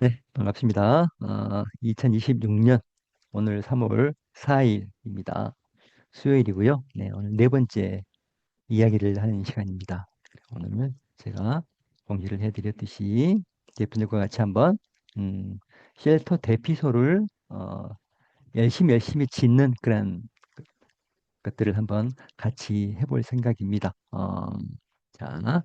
네, 반갑습니다. 2026년 오늘 3월 4일입니다. 수요일이고요. 네, 오늘 네 번째 이야기를 하는 시간입니다. 오늘 제가 공지를 해드렸듯이 대표님과 같이 한번 음, 쉘터 대피소를 열심히 짓는 그런 것들을 한번 같이 해볼 생각입니다. 자,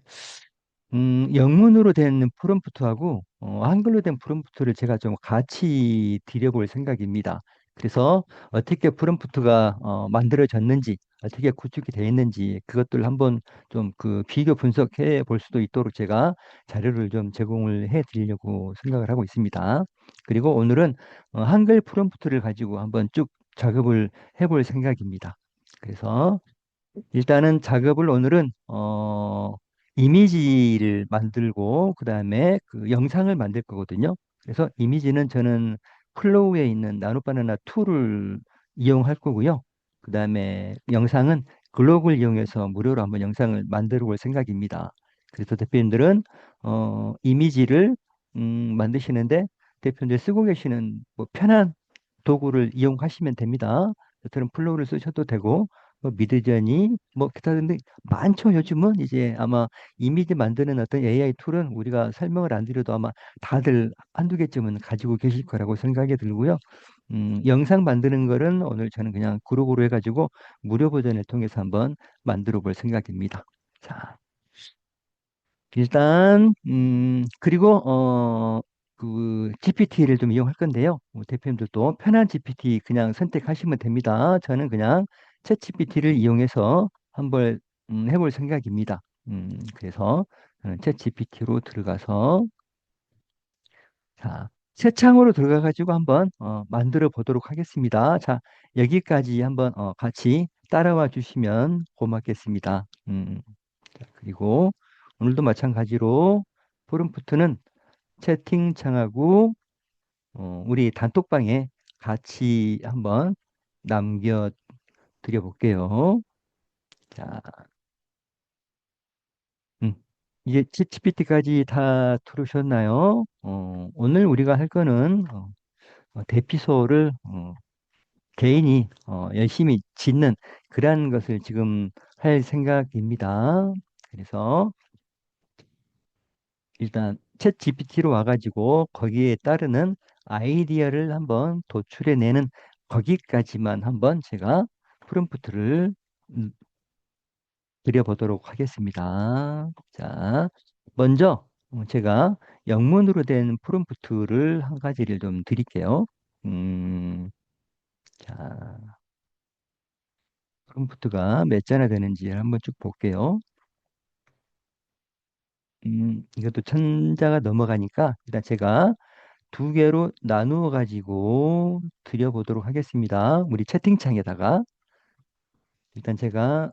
영문으로 된 프롬프트하고 한글로 된 프롬프트를 제가 좀 같이 드려볼 생각입니다. 그래서 어떻게 프롬프트가 만들어졌는지, 어떻게 구축이 되어 있는지 그것들 한번 좀 그 비교 분석해 볼 수도 있도록 제가 자료를 좀 제공을 해 드리려고 생각을 하고 있습니다. 그리고 오늘은 한글 프롬프트를 가지고 한번 쭉 작업을 해볼 생각입니다. 그래서 일단은 작업을 오늘은 이미지를 만들고 그다음에 그 영상을 만들 거거든요. 그래서 이미지는 저는 플로우에 있는 나노바나나 2를 이용할 거고요. 그다음에 영상은 글록을 이용해서 무료로 한번 영상을 만들어 볼 생각입니다. 그래서 대표님들은 이미지를 만드시는데 대표님들 쓰고 계시는 뭐 편한 도구를 이용하시면 됩니다. 저처럼 플로우를 쓰셔도 되고 뭐 미드저니 뭐 기타 등등 많죠. 요즘은 이제 아마 이미지 만드는 어떤 AI 툴은 우리가 설명을 안 드려도 아마 다들 한두 개쯤은 가지고 계실 거라고 생각이 들고요. 영상 만드는 거는 오늘 저는 그냥 그룹으로 해가지고 무료 버전을 통해서 한번 만들어 볼 생각입니다. 자, 일단 그리고 그 GPT를 좀 이용할 건데요. 대표님들도 편한 GPT 그냥 선택하시면 됩니다. 저는 그냥 챗 GPT를 이용해서 한번 해볼 생각입니다. 그래서 챗 GPT로 들어가서 자, 새 창으로 들어가 가지고 한번 만들어 보도록 하겠습니다. 자, 여기까지 한번 같이 따라와 주시면 고맙겠습니다. 자, 그리고 오늘도 마찬가지로 프롬프트는 채팅창하고 우리 단톡방에 같이 한번 남겨 드려 볼게요. 자, 음, 이제 GPT까지 다 들으셨나요? 오늘 우리가 할 거는 대피소를 개인이 열심히 짓는 그러한 것을 지금 할 생각입니다. 그래서 일단 챗 GPT로 와가지고 거기에 따르는 아이디어를 한번 도출해내는 거기까지만 한번 제가 프롬프트를 음, 드려보도록 하겠습니다. 자, 먼저 제가 영문으로 된 프롬프트를 한 가지를 좀 드릴게요. 음, 자, 프롬프트가 몇 자나 되는지 한번 쭉 볼게요. 이것도 천자가 넘어가니까 일단 제가 두 개로 나누어 가지고 드려보도록 하겠습니다. 우리 채팅창에다가 일단 제가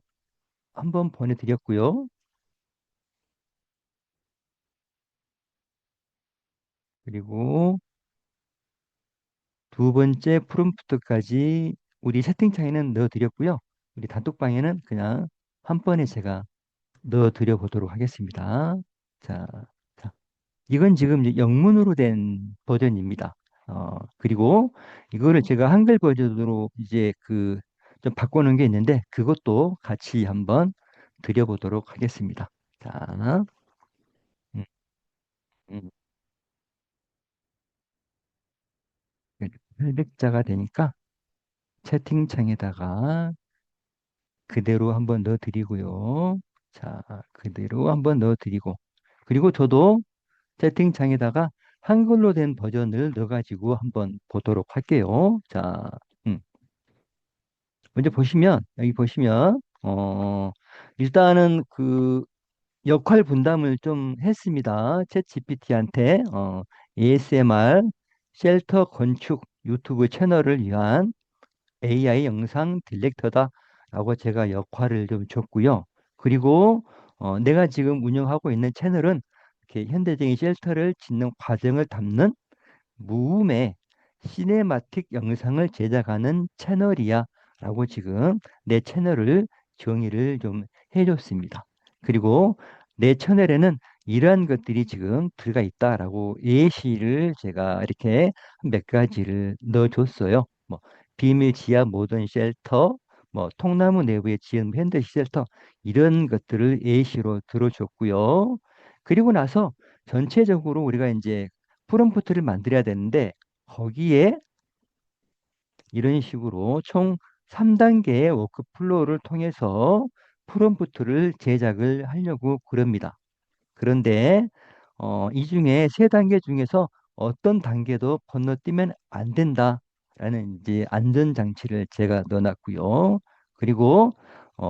한번 보내드렸고요. 그리고 두 번째 프롬프트까지 우리 채팅창에는 넣어드렸고요. 우리 단톡방에는 그냥 한 번에 제가 넣어드려 보도록 하겠습니다. 자, 자, 이건 지금 이제 영문으로 된 버전입니다. 그리고 이거를 제가 한글 버전으로 이제 그 좀 바꿔놓은 게 있는데 그것도 같이 한번 드려보도록 하겠습니다. 자, 음, 음, 800자가 되니까 채팅창에다가 그대로 한번 넣어드리고요. 자, 그대로 한번 넣어드리고 그리고 저도 채팅창에다가 한글로 된 버전을 넣어가지고 한번 보도록 할게요. 자, 음. 먼저 보시면 여기 보시면 일단은 그 역할 분담을 좀 했습니다. 챗 GPT한테 ASMR 쉘터 건축 유튜브 채널을 위한 AI 영상 딜렉터다라고 제가 역할을 좀 줬고요. 그리고 내가 지금 운영하고 있는 채널은 이렇게 현대적인 쉘터를 짓는 과정을 담는 무음의 시네마틱 영상을 제작하는 채널이야 라고 지금 내 채널을 정의를 좀 해줬습니다. 그리고 내 채널에는 이러한 것들이 지금 들어가 있다라고 예시를 제가 이렇게 몇 가지를 넣어줬어요. 뭐 비밀 지하 모던 쉘터, 뭐 통나무 내부에 지은 핸드 쉘터 이런 것들을 예시로 들어줬고요. 그리고 나서 전체적으로 우리가 이제 프롬프트를 만들어야 되는데 거기에 이런 식으로 총 3단계의 워크플로우를 통해서 프롬프트를 제작을 하려고 그럽니다. 그런데 이 중에 세 단계 중에서 어떤 단계도 건너뛰면 안 된다라는 이제 안전장치를 제가 넣어놨고요. 그리고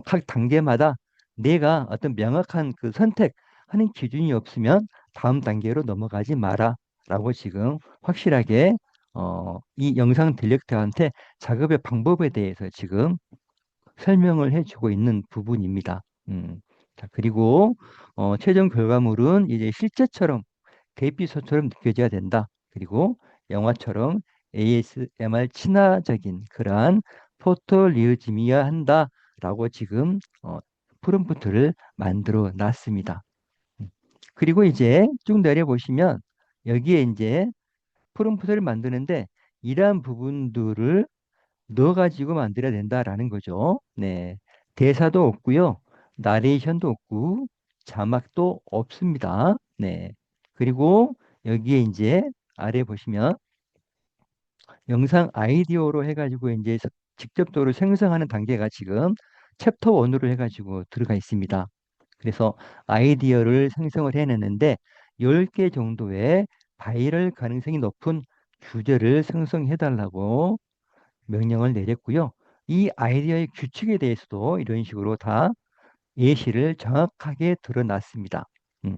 각 단계마다 내가 어떤 명확한 그 선택하는 기준이 없으면 다음 단계로 넘어가지 마라라고 지금 확실하게 이 영상 딜렉터한테 작업의 방법에 대해서 지금 설명을 해주고 있는 부분입니다. 자, 그리고 최종 결과물은 이제 실제처럼 대피소처럼 느껴져야 된다. 그리고 영화처럼 ASMR 친화적인 그러한 포토리얼즘이어야 한다라고 지금 프롬프트를 만들어 놨습니다. 음. 그리고 이제 쭉 내려보시면 여기에 이제 프롬프트를 만드는데 이러한 부분들을 넣어가지고 만들어야 된다라는 거죠. 네. 대사도 없고요. 나레이션도 없고 자막도 없습니다. 네. 그리고 여기에 이제 아래 보시면 영상 아이디어로 해가지고 이제 직접적으로 생성하는 단계가 지금 챕터 1으로 해가지고 들어가 있습니다. 그래서 아이디어를 생성을 해냈는데 10개 정도의 바이럴 가능성이 높은 주제를 생성해 달라고 명령을 내렸고요. 이 아이디어의 규칙에 대해서도 이런 식으로 다 예시를 정확하게 드러났습니다. 음.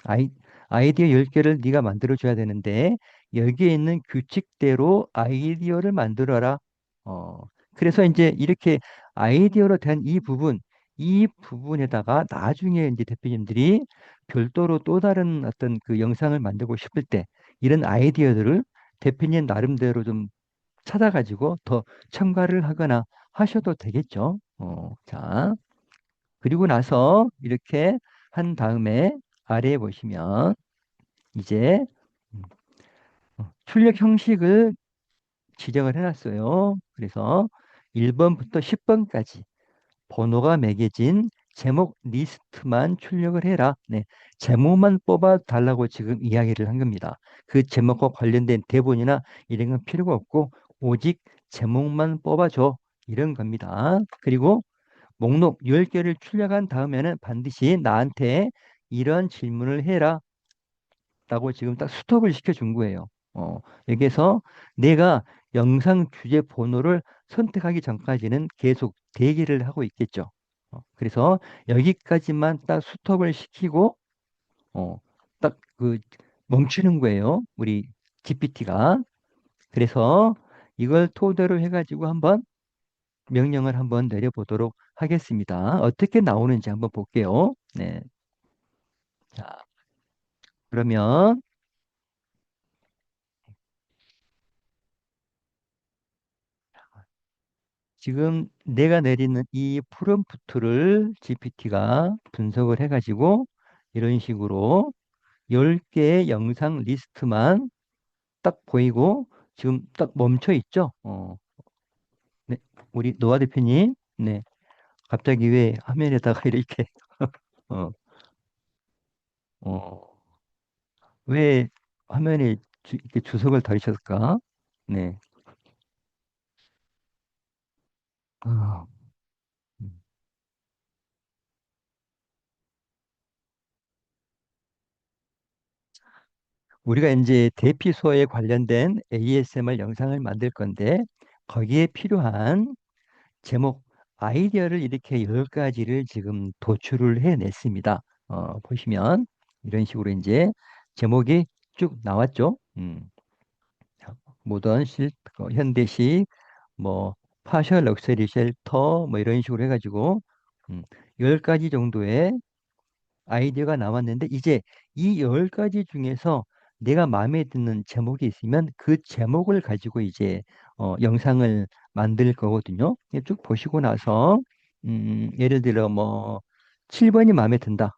아이, 아이디어 10개를 네가 만들어줘야 되는데 여기에 있는 규칙대로 아이디어를 만들어라. 어, 그래서 이제 이렇게 아이디어로 된 이 부분에다가 나중에 이제 대표님들이 별도로 또 다른 어떤 그 영상을 만들고 싶을 때 이런 아이디어들을 대표님 나름대로 좀 찾아가지고 더 첨가를 하거나 하셔도 되겠죠. 자, 그리고 나서 이렇게 한 다음에 아래에 보시면 이제 음, 출력 형식을 지정을 해놨어요. 그래서 1번부터 10번까지 번호가 매겨진 제목 리스트만 출력을 해라. 네, 제목만 뽑아 달라고 지금 이야기를 한 겁니다. 그 제목과 관련된 대본이나 이런 건 필요가 없고 오직 제목만 뽑아줘. 이런 겁니다. 그리고 목록 10개를 출력한 다음에는 반드시 나한테 이런 질문을 해라 라고 지금 딱 스톱을 시켜준 거예요. 어, 여기서 내가 영상 주제 번호를 선택하기 전까지는 계속 대기를 하고 있겠죠. 그래서 여기까지만 딱 스톱을 시키고 딱 그 멈추는 거예요. 우리 GPT가. 그래서 이걸 토대로 해가지고 한번 명령을 한번 내려보도록 하겠습니다. 어떻게 나오는지 한번 볼게요. 네. 자, 그러면 지금 내가 내리는 이 프롬프트를 GPT가 분석을 해가지고 이런 식으로 10개의 영상 리스트만 딱 보이고 지금 딱 멈춰 있죠. 네. 우리 노아 대표님, 네. 갑자기 왜 화면에다가 이렇게 어, 어, 왜 화면에 이렇게 주석을 달으셨을까? 네. 아, 음. 우리가 이제 대피소에 관련된 ASMR 영상을 만들 건데 거기에 필요한 제목 아이디어를 이렇게 10가지를 지금 도출을 해냈습니다. 보시면 이런 식으로 이제 제목이 쭉 나왔죠. 모던 현대식 뭐 파셜 럭셔리 쉘터 뭐 이런 식으로 해가지고 음, 10가지 정도의 아이디어가 나왔는데 이제 이 10가지 중에서 내가 마음에 드는 제목이 있으면 그 제목을 가지고 이제 영상을 만들 거거든요. 쭉 보시고 나서 예를 들어 뭐 7번이 마음에 든다.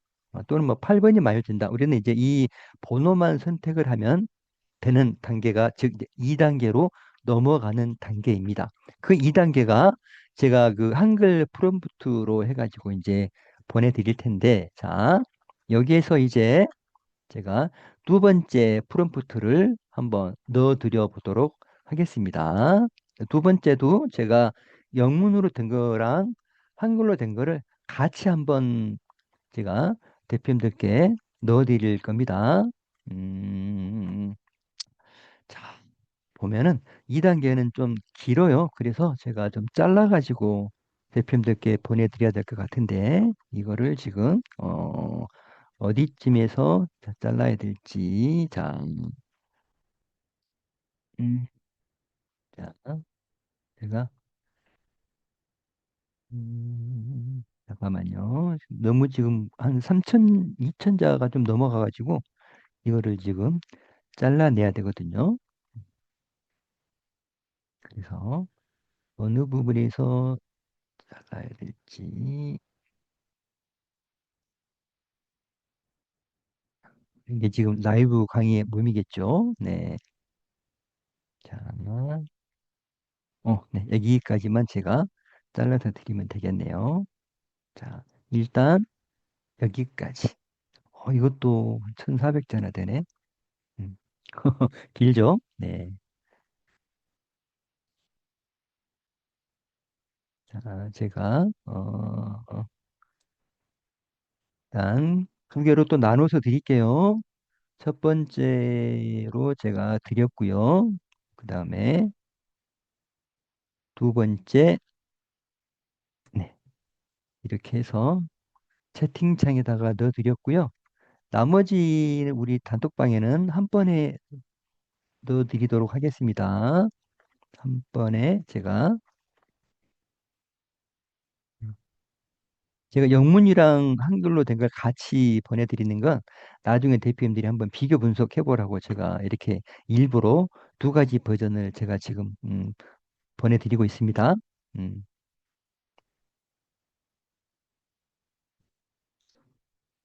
또는 뭐 8번이 마요진다. 우리는 이제 이 번호만 선택을 하면 되는 단계가 즉 2단계로 넘어가는 단계입니다. 그 2단계가 제가 그 한글 프롬프트로 해가지고 이제 보내드릴 텐데, 자, 여기에서 이제 제가 두 번째 프롬프트를 한번 넣어드려 보도록 하겠습니다. 두 번째도 제가 영문으로 된 거랑 한글로 된 거를 같이 한번 제가 대표님들께 넣어드릴 겁니다. 음, 자, 보면은 2단계는 좀 길어요. 그래서 제가 좀 잘라가지고 대표님들께 보내드려야 될 것 같은데, 이거를 지금, 어디쯤에서 잘라야 될지. 자, 음, 자, 제가, 잠깐만요. 너무 지금 한 3천, 2천자가 좀 넘어가가지고, 이거를 지금 잘라내야 되거든요. 그래서 어느 부분에서 잘라야 될지. 이게 지금 라이브 강의의 몸이겠죠? 네. 자, 네. 여기까지만 제가 잘라서 드리면 되겠네요. 자, 일단 여기까지. 이것도 1400자나 되네. 음. 길죠? 네. 자, 제가, 일단 두 개로 또 나눠서 드릴게요. 첫 번째로 제가 드렸고요. 그 다음에 두 번째, 네. 이렇게 해서 채팅창에다가 넣어드렸고요. 나머지 우리 단톡방에는 한 번에 넣어드리도록 하겠습니다. 한 번에 제가 영문이랑 한글로 된 걸 같이 보내드리는 건 나중에 대표님들이 한번 비교 분석해 보라고 제가 이렇게 일부러 두 가지 버전을 제가 지금 보내드리고 있습니다. 음,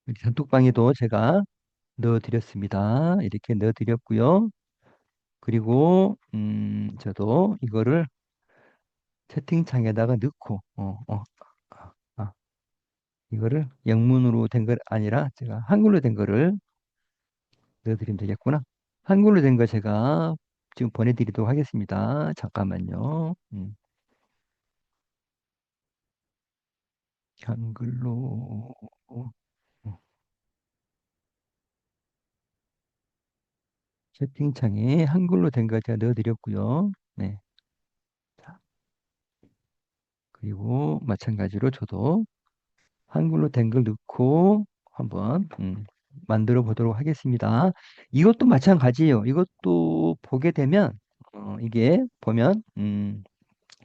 여기 단톡방에도 제가 넣어드렸습니다. 이렇게 넣어드렸고요. 그리고 저도 이거를 채팅창에다가 넣고 아, 아, 이거를 영문으로 된 걸 아니라 제가 한글로 된 거를 넣어드리면 되겠구나. 한글로 된 거 제가 지금 보내드리도록 하겠습니다. 잠깐만요. 한글로 어, 채팅창에 한글로 된 거 제가 넣어드렸고요. 네. 자, 그리고 마찬가지로 저도 한글로 된 걸 넣고 한번 만들어 보도록 하겠습니다. 이것도 마찬가지예요. 이것도 보게 되면 이게 보면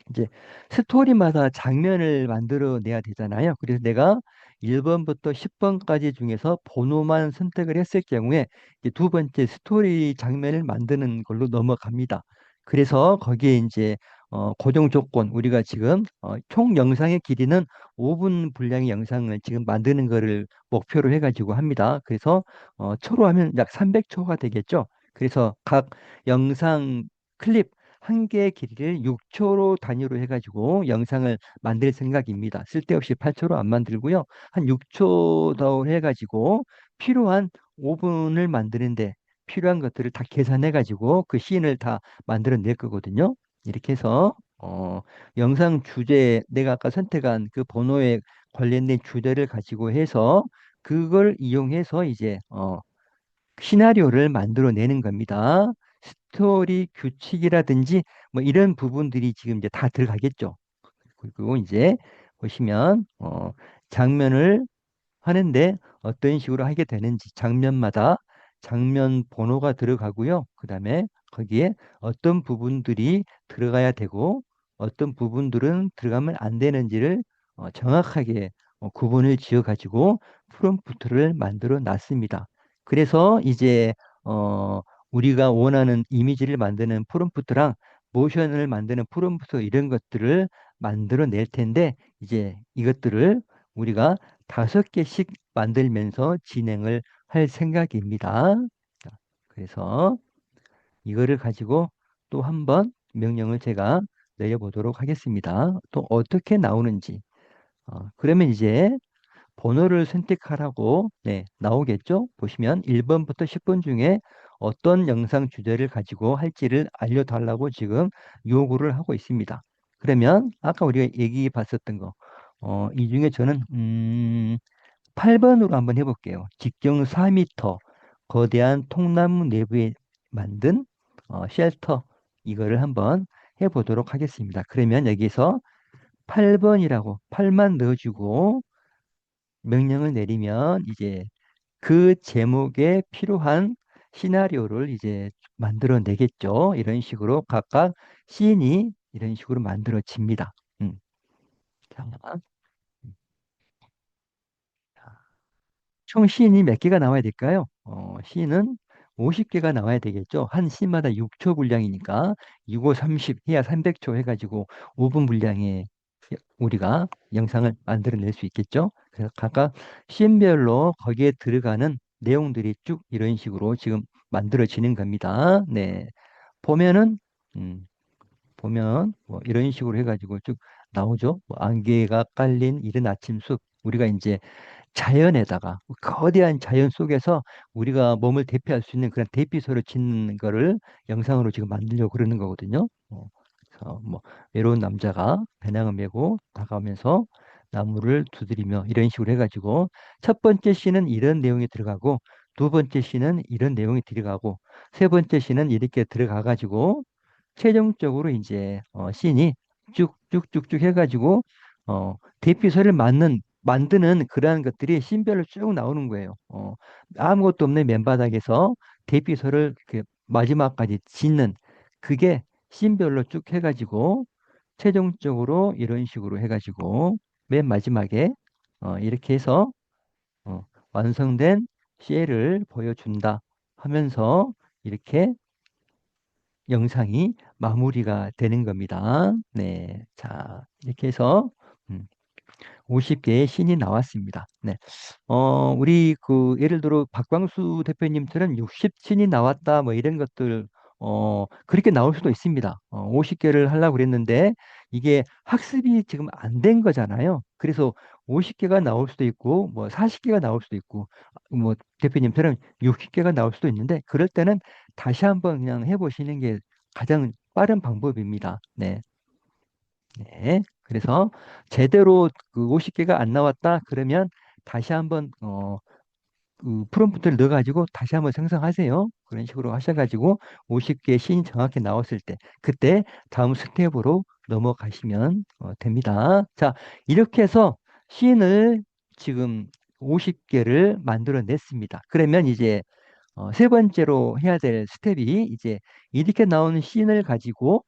이제 스토리마다 장면을 만들어 내야 되잖아요. 그래서 내가 1번부터 10번까지 중에서 번호만 선택을 했을 경우에 이제 두 번째 스토리 장면을 만드는 걸로 넘어갑니다. 그래서 거기에 이제 고정 조건 우리가 지금 총 영상의 길이는 5분 분량의 영상을 지금 만드는 거를 목표로 해가지고 합니다. 그래서 초로 하면 약 300초가 되겠죠. 그래서 각 영상 클립 한 개의 길이를 6초로 단위로 해가지고 영상을 만들 생각입니다. 쓸데없이 8초로 안 만들고요. 한 6초 더 해가지고 필요한 5분을 만드는데 필요한 것들을 다 계산해가지고 그 씬을 다 만들어낼 거거든요. 이렇게 해서 영상 주제 내가 아까 선택한 그 번호에 관련된 주제를 가지고 해서 그걸 이용해서 이제 시나리오를 만들어내는 겁니다. 스토리 규칙이라든지 뭐 이런 부분들이 지금 이제 다 들어가겠죠. 그리고 이제 보시면 장면을 하는데 어떤 식으로 하게 되는지 장면마다 장면 번호가 들어가고요. 그다음에 거기에 어떤 부분들이 들어가야 되고 어떤 부분들은 들어가면 안 되는지를 정확하게 구분을 지어 가지고 프롬프트를 만들어 놨습니다. 그래서 이제 우리가 원하는 이미지를 만드는 프롬프트랑 모션을 만드는 프롬프트 이런 것들을 만들어 낼 텐데 이제 이것들을 우리가 5개씩 만들면서 진행을 할 생각입니다. 자, 그래서 이거를 가지고 또 한번 명령을 제가 내려보도록 하겠습니다. 또 어떻게 나오는지. 그러면 이제 번호를 선택하라고 네, 나오겠죠? 보시면 1번부터 10번 중에 어떤 영상 주제를 가지고 할지를 알려달라고 지금 요구를 하고 있습니다. 그러면 아까 우리가 얘기 봤었던 거, 이 중에 저는 8번으로 한번 해볼게요. 직경 4m 거대한 통나무 내부에 만든 쉘터 이거를 한번 해보도록 하겠습니다. 그러면 여기서 8번이라고 8만 넣어주고 명령을 내리면 이제 그 제목에 필요한 시나리오를 이제 만들어내겠죠. 이런 식으로 각각 씬이 이런 식으로 만들어집니다. 자, 총 씬이 몇 개가 나와야 될까요? 씬은 50개가 나와야 되겠죠. 한 씬마다 6초 분량이니까 6, 5, 30 해야 300초 해가지고 5분 분량의 우리가 영상을 만들어낼 수 있겠죠. 그래서 각각 씬별로 거기에 들어가는 내용들이 쭉 이런 식으로 지금 만들어지는 겁니다. 네. 보면은 음, 보면 뭐 이런 식으로 해가지고 쭉 나오죠. 뭐 안개가 깔린 이른 아침 숲. 우리가 이제 자연에다가 거대한 자연 속에서 우리가 몸을 대표할 수 있는 그런 대피소를 짓는 거를 영상으로 지금 만들려고 그러는 거거든요. 그래서 뭐 외로운 남자가 배낭을 메고 다가오면서 나무를 두드리며 이런 식으로 해가지고 첫 번째 씬은 이런 내용이 들어가고 두 번째 씬은 이런 내용이 들어가고 세 번째 씬은 이렇게 들어가가지고 최종적으로 이제 씬이 쭉쭉쭉쭉 해가지고 대피소를 만드는 그러한 것들이 씬별로 쭉 나오는 거예요. 아무것도 없는 맨바닥에서 대피소를 그 마지막까지 짓는 그게 씬별로 쭉 해가지고 최종적으로 이런 식으로 해가지고 맨 마지막에 이렇게 해서 완성된 쉘을 보여준다 하면서 이렇게 영상이 마무리가 되는 겁니다. 네. 자, 이렇게 해서 음, 50개의 신이 나왔습니다. 네. 우리 그 예를 들어 박광수 대표님처럼 60신이 나왔다 뭐 이런 것들 그렇게 나올 수도 있습니다. 50개를 하려고 그랬는데 이게 학습이 지금 안 된 거잖아요. 그래서 50개가 나올 수도 있고 뭐 40개가 나올 수도 있고 뭐 대표님처럼 60개가 나올 수도 있는데 그럴 때는 다시 한번 그냥 해보시는 게 가장 빠른 방법입니다. 네. 네. 그래서 제대로 그 50개가 안 나왔다 그러면 다시 한번 그 프롬프트를 넣어가지고 다시 한번 생성하세요. 그런 식으로 하셔가지고 50개 씬이 정확히 나왔을 때 그때 다음 스텝으로 넘어가시면 됩니다. 자, 이렇게 해서 씬을 지금 50개를 만들어냈습니다. 그러면 이제 세 번째로 해야 될 스텝이 이제 이렇게 나오는 씬을 가지고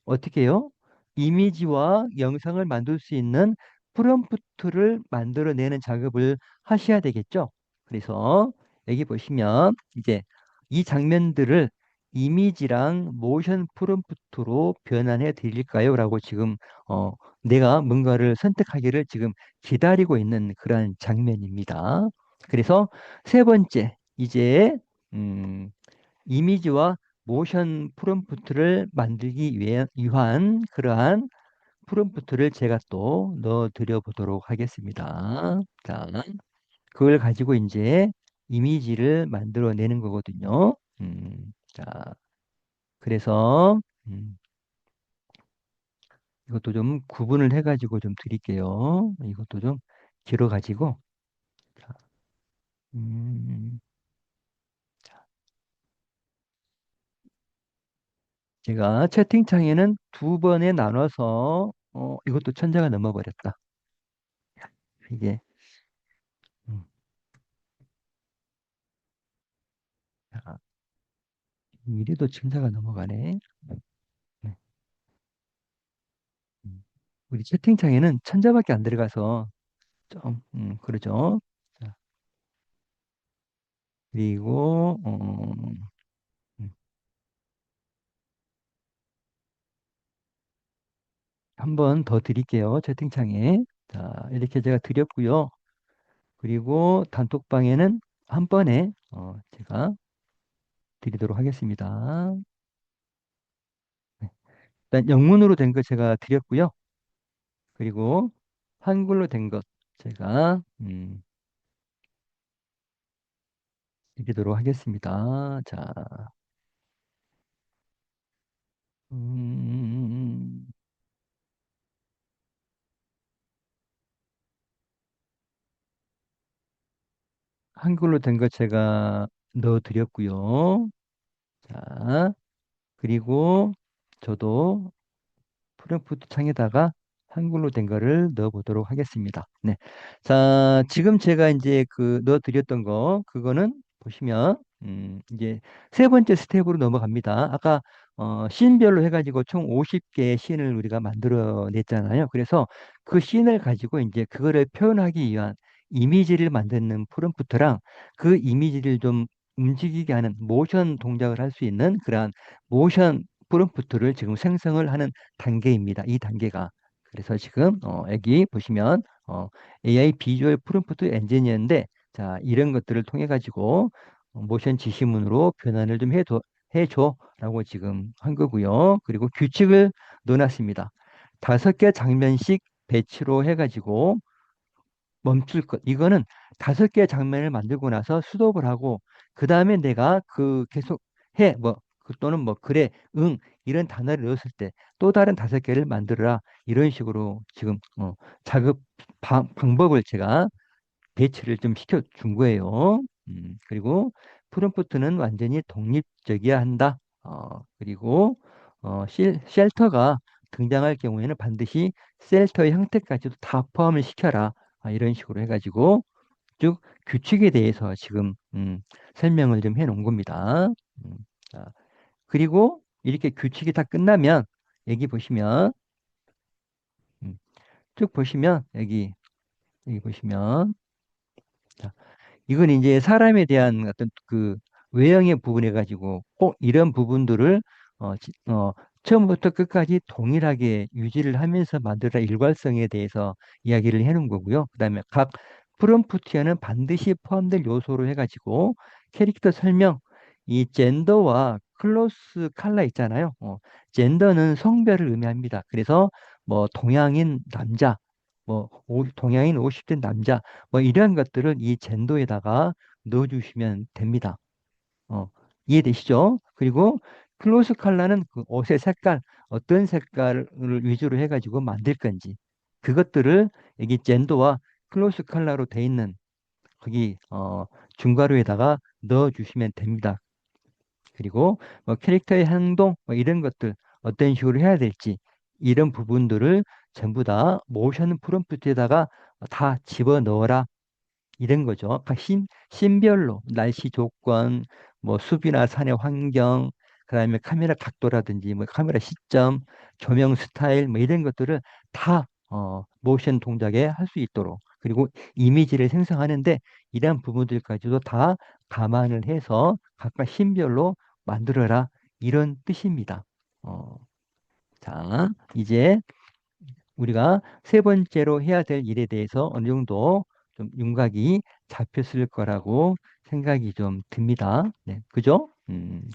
어떻게 해요? 이미지와 영상을 만들 수 있는 프롬프트를 만들어내는 작업을 하셔야 되겠죠. 그래서 여기 보시면 이제 이 장면들을 이미지랑 모션 프롬프트로 변환해 드릴까요? 라고 지금 어, 내가 뭔가를 선택하기를 지금 기다리고 있는 그러한 장면입니다. 그래서 세 번째 이제 음, 이미지와 모션 프롬프트를 만들기 위한 그러한 프롬프트를 제가 또 넣어 드려 보도록 하겠습니다. 자, 그걸 가지고 이제 이미지를 만들어내는 거거든요. 자, 그래서 이것도 좀 구분을 해가지고 좀 드릴게요. 이것도 좀 길어가지고. 자, 음, 제가 채팅창에는 두 번에 나눠서 이것도 천장을 넘어버렸다. 이게 음, 자, 이래도 층차가 넘어가네. 네. 우리 채팅창에는 천자밖에 안 들어가서 좀 그러죠. 자, 그리고 음, 한번 더 드릴게요. 채팅창에. 자, 이렇게 제가 드렸고요. 그리고 단톡방에는 한 번에 제가 드리도록 하겠습니다. 네. 일단 영문으로 된 거 제가 드렸고요. 그리고 한글로 된 것 제가 드리도록 하겠습니다. 자, 음, 한글로 된 것 제가 넣어드렸고요. 자, 그리고 저도 프롬프트 창에다가 한글로 된 거를 넣어 보도록 하겠습니다. 네. 자, 지금 제가 이제 그 넣어 드렸던 거, 그거는 보시면, 이제 세 번째 스텝으로 넘어갑니다. 아까, 씬별로 해가지고 총 50개의 씬을 우리가 만들어 냈잖아요. 그래서 그 씬을 가지고 이제 그거를 표현하기 위한 이미지를 만드는 프롬프트랑 그 이미지를 좀 움직이게 하는 모션 동작을 할 수 있는 그러한 모션 프롬프트를 지금 생성을 하는 단계입니다. 이 단계가. 그래서 지금 여기 보시면 AI 비주얼 프롬프트 엔지니어인데 자 이런 것들을 통해 가지고 모션 지시문으로 변환을 좀 해줘라고 지금 한 거고요. 그리고 규칙을 넣어놨습니다. 5개 장면씩 배치로 해가지고 멈출 것. 이거는 5개 장면을 만들고 나서 스톱을 하고 그 다음에 내가 그 계속 해. 뭐 또는 뭐 그래, 응 이런 단어를 넣었을 때 또 다른 5개를 만들어라. 이런 식으로 지금 작업 방법을 제가 배치를 좀 시켜준 거예요. 그리고 프롬프트는 완전히 독립적이어야 한다. 그리고 쉘터가 등장할 경우에는 반드시 쉘터의 형태까지도 다 포함을 시켜라. 이런 식으로 해가지고 쭉 규칙에 대해서 지금 설명을 좀 해놓은 겁니다. 음, 자, 그리고 이렇게 규칙이 다 끝나면 여기 보시면 음, 쭉 보시면 여기 보시면 자, 이건 이제 사람에 대한 어떤 그 외형의 부분에 가지고 꼭 이런 부분들을 처음부터 끝까지 동일하게 유지를 하면서 만들어 일관성에 대해서 이야기를 해놓은 거고요. 그다음에 각 프롬프트에는 반드시 포함될 요소로 해가지고 캐릭터 설명, 이 젠더와 클로스 칼라 있잖아요. 젠더는 성별을 의미합니다. 그래서 뭐 동양인 남자, 뭐 동양인 50대 남자 뭐 이런 것들을 이 젠도에다가 넣어주시면 됩니다. 어, 이해되시죠? 그리고 클로스 컬러는 그 옷의 색깔, 어떤 색깔을 위주로 해가지고 만들 건지 그것들을 여기 젠도와 클로스 컬러로 돼 있는 거기 중괄호에다가 넣어주시면 됩니다. 그리고 뭐 캐릭터의 행동 뭐 이런 것들 어떤 식으로 해야 될지 이런 부분들을 전부 다 모션 프롬프트에다가 다 집어넣어라 이런 거죠. 그러니까 신별로 날씨 조건, 뭐 숲이나 산의 환경, 그다음에 카메라 각도라든지 뭐 카메라 시점, 조명 스타일 뭐 이런 것들을 다 모션 동작에 할 수 있도록 그리고 이미지를 생성하는데 이러한 부분들까지도 다 감안을 해서 각각 신별로 만들어라 이런 뜻입니다. 어, 자, 이제 우리가 세 번째로 해야 될 일에 대해서 어느 정도 좀 윤곽이 잡혔을 거라고 생각이 좀 듭니다. 네, 그죠?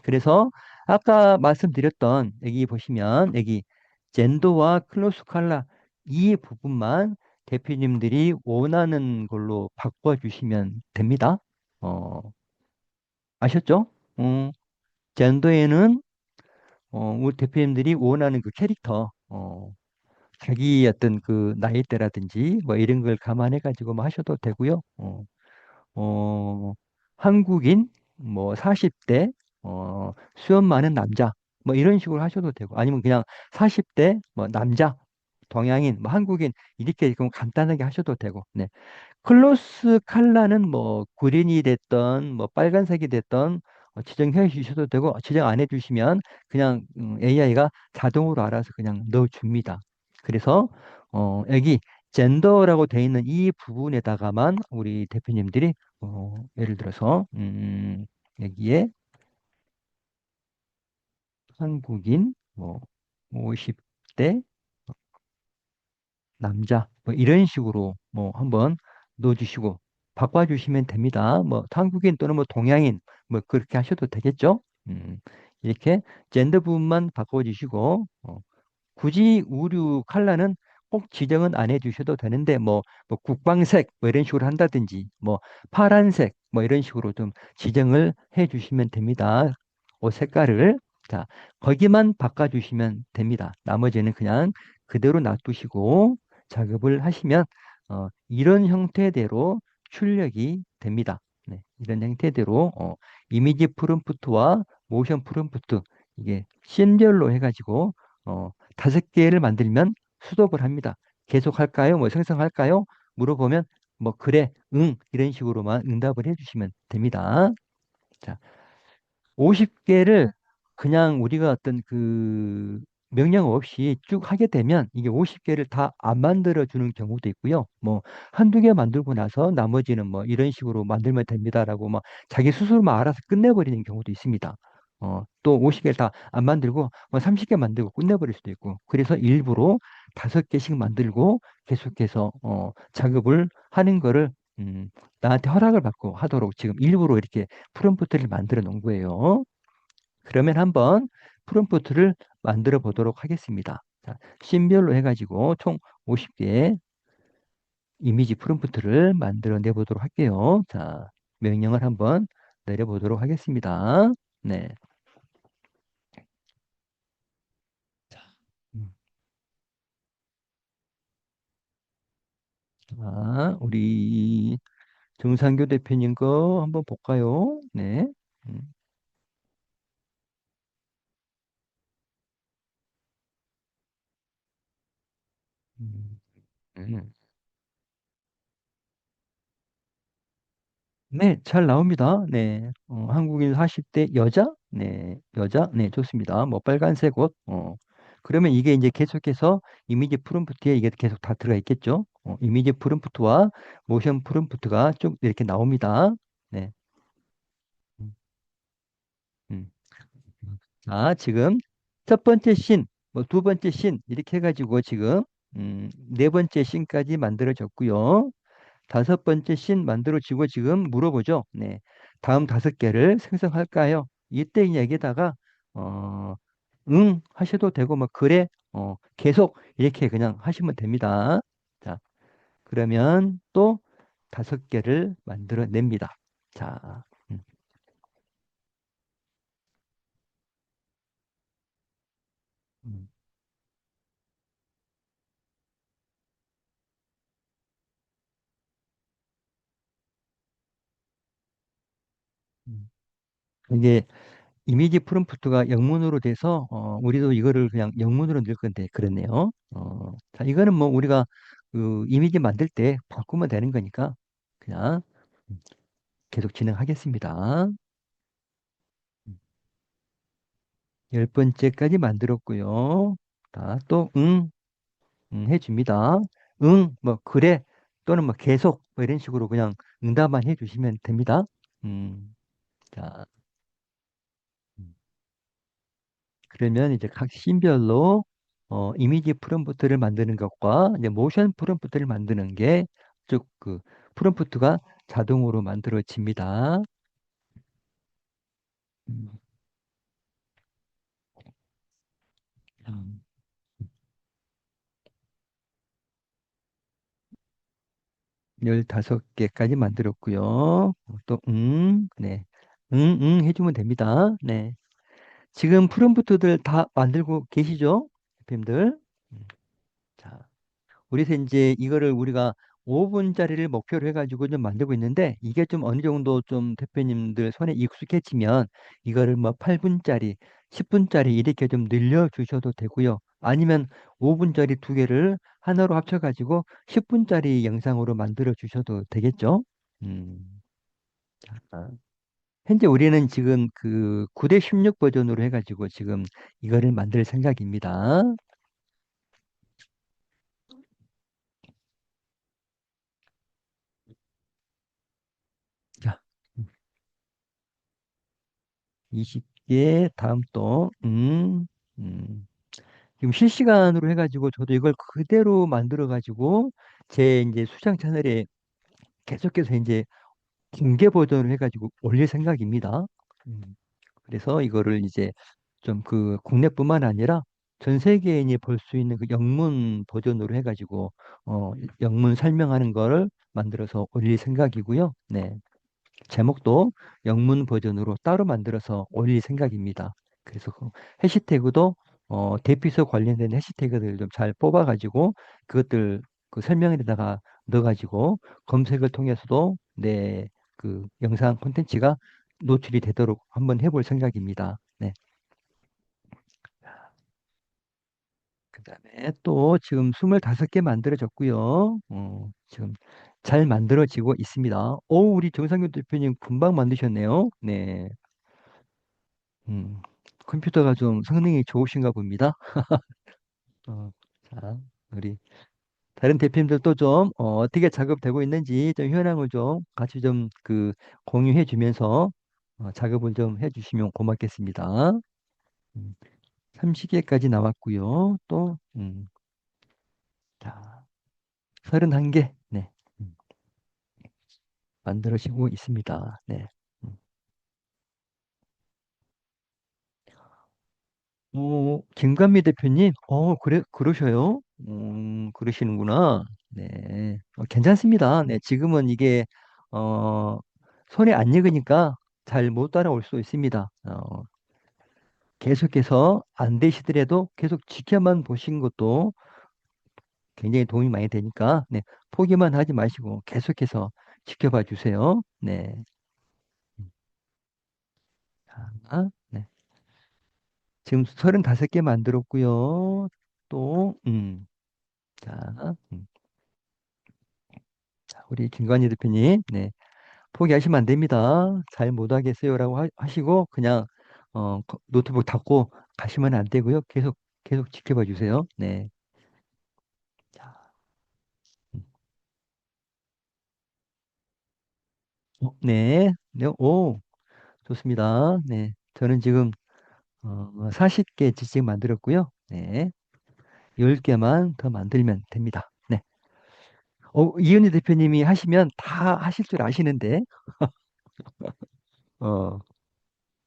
그래서 아까 말씀드렸던 여기 보시면 여기 젠더와 클로스 칼라 이 부분만 대표님들이 원하는 걸로 바꿔주시면 됩니다. 어, 아셨죠? 젠더에는 우리 대표님들이 원하는 그 캐릭터 자기 어떤 그 나이대라든지 뭐 이런 걸 감안해 가지고 뭐 하셔도 되고요. 어, 한국인 뭐 40대 수염 많은 남자 뭐 이런 식으로 하셔도 되고 아니면 그냥 40대 뭐 남자 동양인 뭐 한국인 이렇게 좀 간단하게 하셔도 되고 네. 클로스 칼라는 뭐 그린이 됐던 뭐 빨간색이 됐던 지정해 주셔도 되고 지정 안 해주시면 그냥 AI가 자동으로 알아서 그냥 넣어줍니다. 그래서 여기 젠더라고 돼 있는 이 부분에다가만 우리 대표님들이 예를 들어서 여기에 한국인 뭐 50대 남자 뭐 이런 식으로 뭐 한번 넣어주시고 바꿔주시면 됩니다. 뭐 한국인 또는 뭐 동양인 뭐 그렇게 하셔도 되겠죠? 이렇게 젠더 부분만 바꿔주시고 굳이 우류 컬러는 꼭 지정은 안 해주셔도 되는데 뭐 국방색 뭐 이런 식으로 한다든지 뭐 파란색 뭐 이런 식으로 좀 지정을 해주시면 됩니다. 옷 색깔을 자 거기만 바꿔주시면 됩니다. 나머지는 그냥 그대로 놔두시고 작업을 하시면 이런 형태대로 출력이 됩니다. 네, 이런 형태대로 이미지 프롬프트와 모션 프롬프트 이게 씬별로 해가지고 5개를 만들면 수독을 합니다. 계속 할까요? 뭐 생성할까요? 물어보면 뭐 그래, 응 이런 식으로만 응답을 해주시면 됩니다. 자, 50개를 그냥 우리가 어떤 그 명령 없이 쭉 하게 되면 이게 50개를 다 안 만들어 주는 경우도 있고요. 뭐 한두 개 만들고 나서 나머지는 뭐 이런 식으로 만들면 됩니다라고 막 자기 스스로만 알아서 끝내버리는 경우도 있습니다. 또 50개를 다 안 만들고 뭐 30개 만들고 끝내버릴 수도 있고 그래서 일부러 5개씩 만들고 계속해서 작업을 하는 거를 나한테 허락을 받고 하도록 지금 일부러 이렇게 프롬프트를 만들어 놓은 거예요. 그러면 한번 프롬프트를 만들어 보도록 하겠습니다. 자, 씬별로 해가지고 총 50개의 이미지 프롬프트를 만들어 내보도록 할게요. 자, 명령을 한번 내려보도록 하겠습니다. 네. 음. 자, 우리 정상교 대표님 거 한번 볼까요? 네. 음, 음, 음. 네, 잘 나옵니다. 네, 한국인 40대 여자? 네, 여자? 네, 좋습니다. 뭐 빨간색 옷? 그러면 이게 이제 계속해서 이미지 프롬프트에 이게 계속 다 들어가 있겠죠? 이미지 프롬프트와 모션 프롬프트가 쭉 이렇게 나옵니다. 네. 음, 음. 자, 지금 첫 번째 씬, 뭐 두 번째 씬 이렇게 해가지고 지금 네 번째 씬까지 만들어졌고요. 5번째 씬 만들어지고 지금 물어보죠. 네. 다음 5개를 생성할까요? 이때 그냥 여기다가 어, 응 하셔도 되고 뭐 그래 계속 이렇게 그냥 하시면 됩니다. 자, 그러면 또 5개를 만들어 냅니다. 자, 음, 음. 이게 이미지 프롬프트가 영문으로 돼서 우리도 이거를 그냥 영문으로 넣을 건데 그렇네요. 자, 이거는 뭐 우리가 그 이미지 만들 때 바꾸면 되는 거니까 그냥 계속 진행하겠습니다. 10번째까지 만들었고요. 자, 또 해줍니다. 뭐 그래 또는 뭐 계속 뭐 이런 식으로 그냥 응답만 해주시면 됩니다. 자, 음. 그러면 이제 각 씬별로 이미지 프롬프트를 만드는 것과 이제 모션 프롬프트를 만드는 게 쭉 그 프롬프트가 자동으로 만들어집니다. 음, 음, 15개까지 만들었고요. 또 네. 해주면 됩니다. 네. 지금 프롬프트들 다 만들고 계시죠? 대표님들. 음, 자, 그래서 이제 이거를 우리가 5분짜리를 목표로 해가지고 좀 만들고 있는데 이게 좀 어느 정도 좀 대표님들 손에 익숙해지면 이거를 뭐 8분짜리, 10분짜리 이렇게 좀 늘려주셔도 되고요. 아니면 5분짜리 2개를 하나로 합쳐가지고 10분짜리 영상으로 만들어 주셔도 되겠죠? 음, 자, 현재 우리는 지금 그 9대 16 버전으로 해가지고 지금 이거를 만들 생각입니다. 자, 20개 다음 또 지금 실시간으로 해가지고 저도 이걸 그대로 만들어 가지고 제 이제 수장 채널에 계속해서 이제 공개 버전을 해가지고 올릴 생각입니다. 음, 그래서 이거를 이제 좀 그 국내뿐만 아니라 전 세계인이 볼 수 있는 그 영문 버전으로 해가지고 영문 설명하는 거를 만들어서 올릴 생각이고요. 네. 제목도 영문 버전으로 따로 만들어서 올릴 생각입니다. 그래서 그 해시태그도 대피소 관련된 해시태그들 좀 잘 뽑아가지고 그것들 그 설명에다가 넣어가지고 검색을 통해서도 내 그 영상 콘텐츠가 노출이 되도록 한번 해볼 생각입니다. 네. 그다음에 또 지금 25개 만들어졌고요. 지금 잘 만들어지고 있습니다. 우리 정상균 대표님 금방 만드셨네요. 네. 음, 컴퓨터가 좀 성능이 좋으신가 봅니다. 어, 자, 우리 다른 대표님들도 좀 떻게 작업되고 있는지 좀 현황을 좀 같이 좀 그 공유해 주면서 작업을 좀 해주시면 고맙겠습니다. 30개까지 나왔고요. 또 자, 31개 네, 음, 만들어지고 있습니다. 네. 음. 김관미 대표님, 그러셔요? 그러시는구나. 네. 괜찮습니다. 네, 지금은 이게, 어, 손에 안 익으니까 잘 못 따라올 수 있습니다. 계속해서 안 되시더라도 계속 지켜만 보신 것도 굉장히 도움이 많이 되니까, 네, 포기만 하지 마시고 계속해서 지켜봐 주세요. 네. 자, 네. 지금 35개 만들었고요. 또, 자, 자, 우리 김관희 대표님, 네, 포기하시면 안 됩니다. 잘 못하겠어요라고 하시고 그냥 노트북 닫고 가시면 안 되고요. 계속 지켜봐 주세요. 네, 자, 음, 네, 네, 좋습니다. 네, 저는 지금 40개 지식 만들었고요. 네, 10개만 더 만들면 됩니다. 네, 이은희 대표님이 하시면 다 하실 줄 아시는데, 어,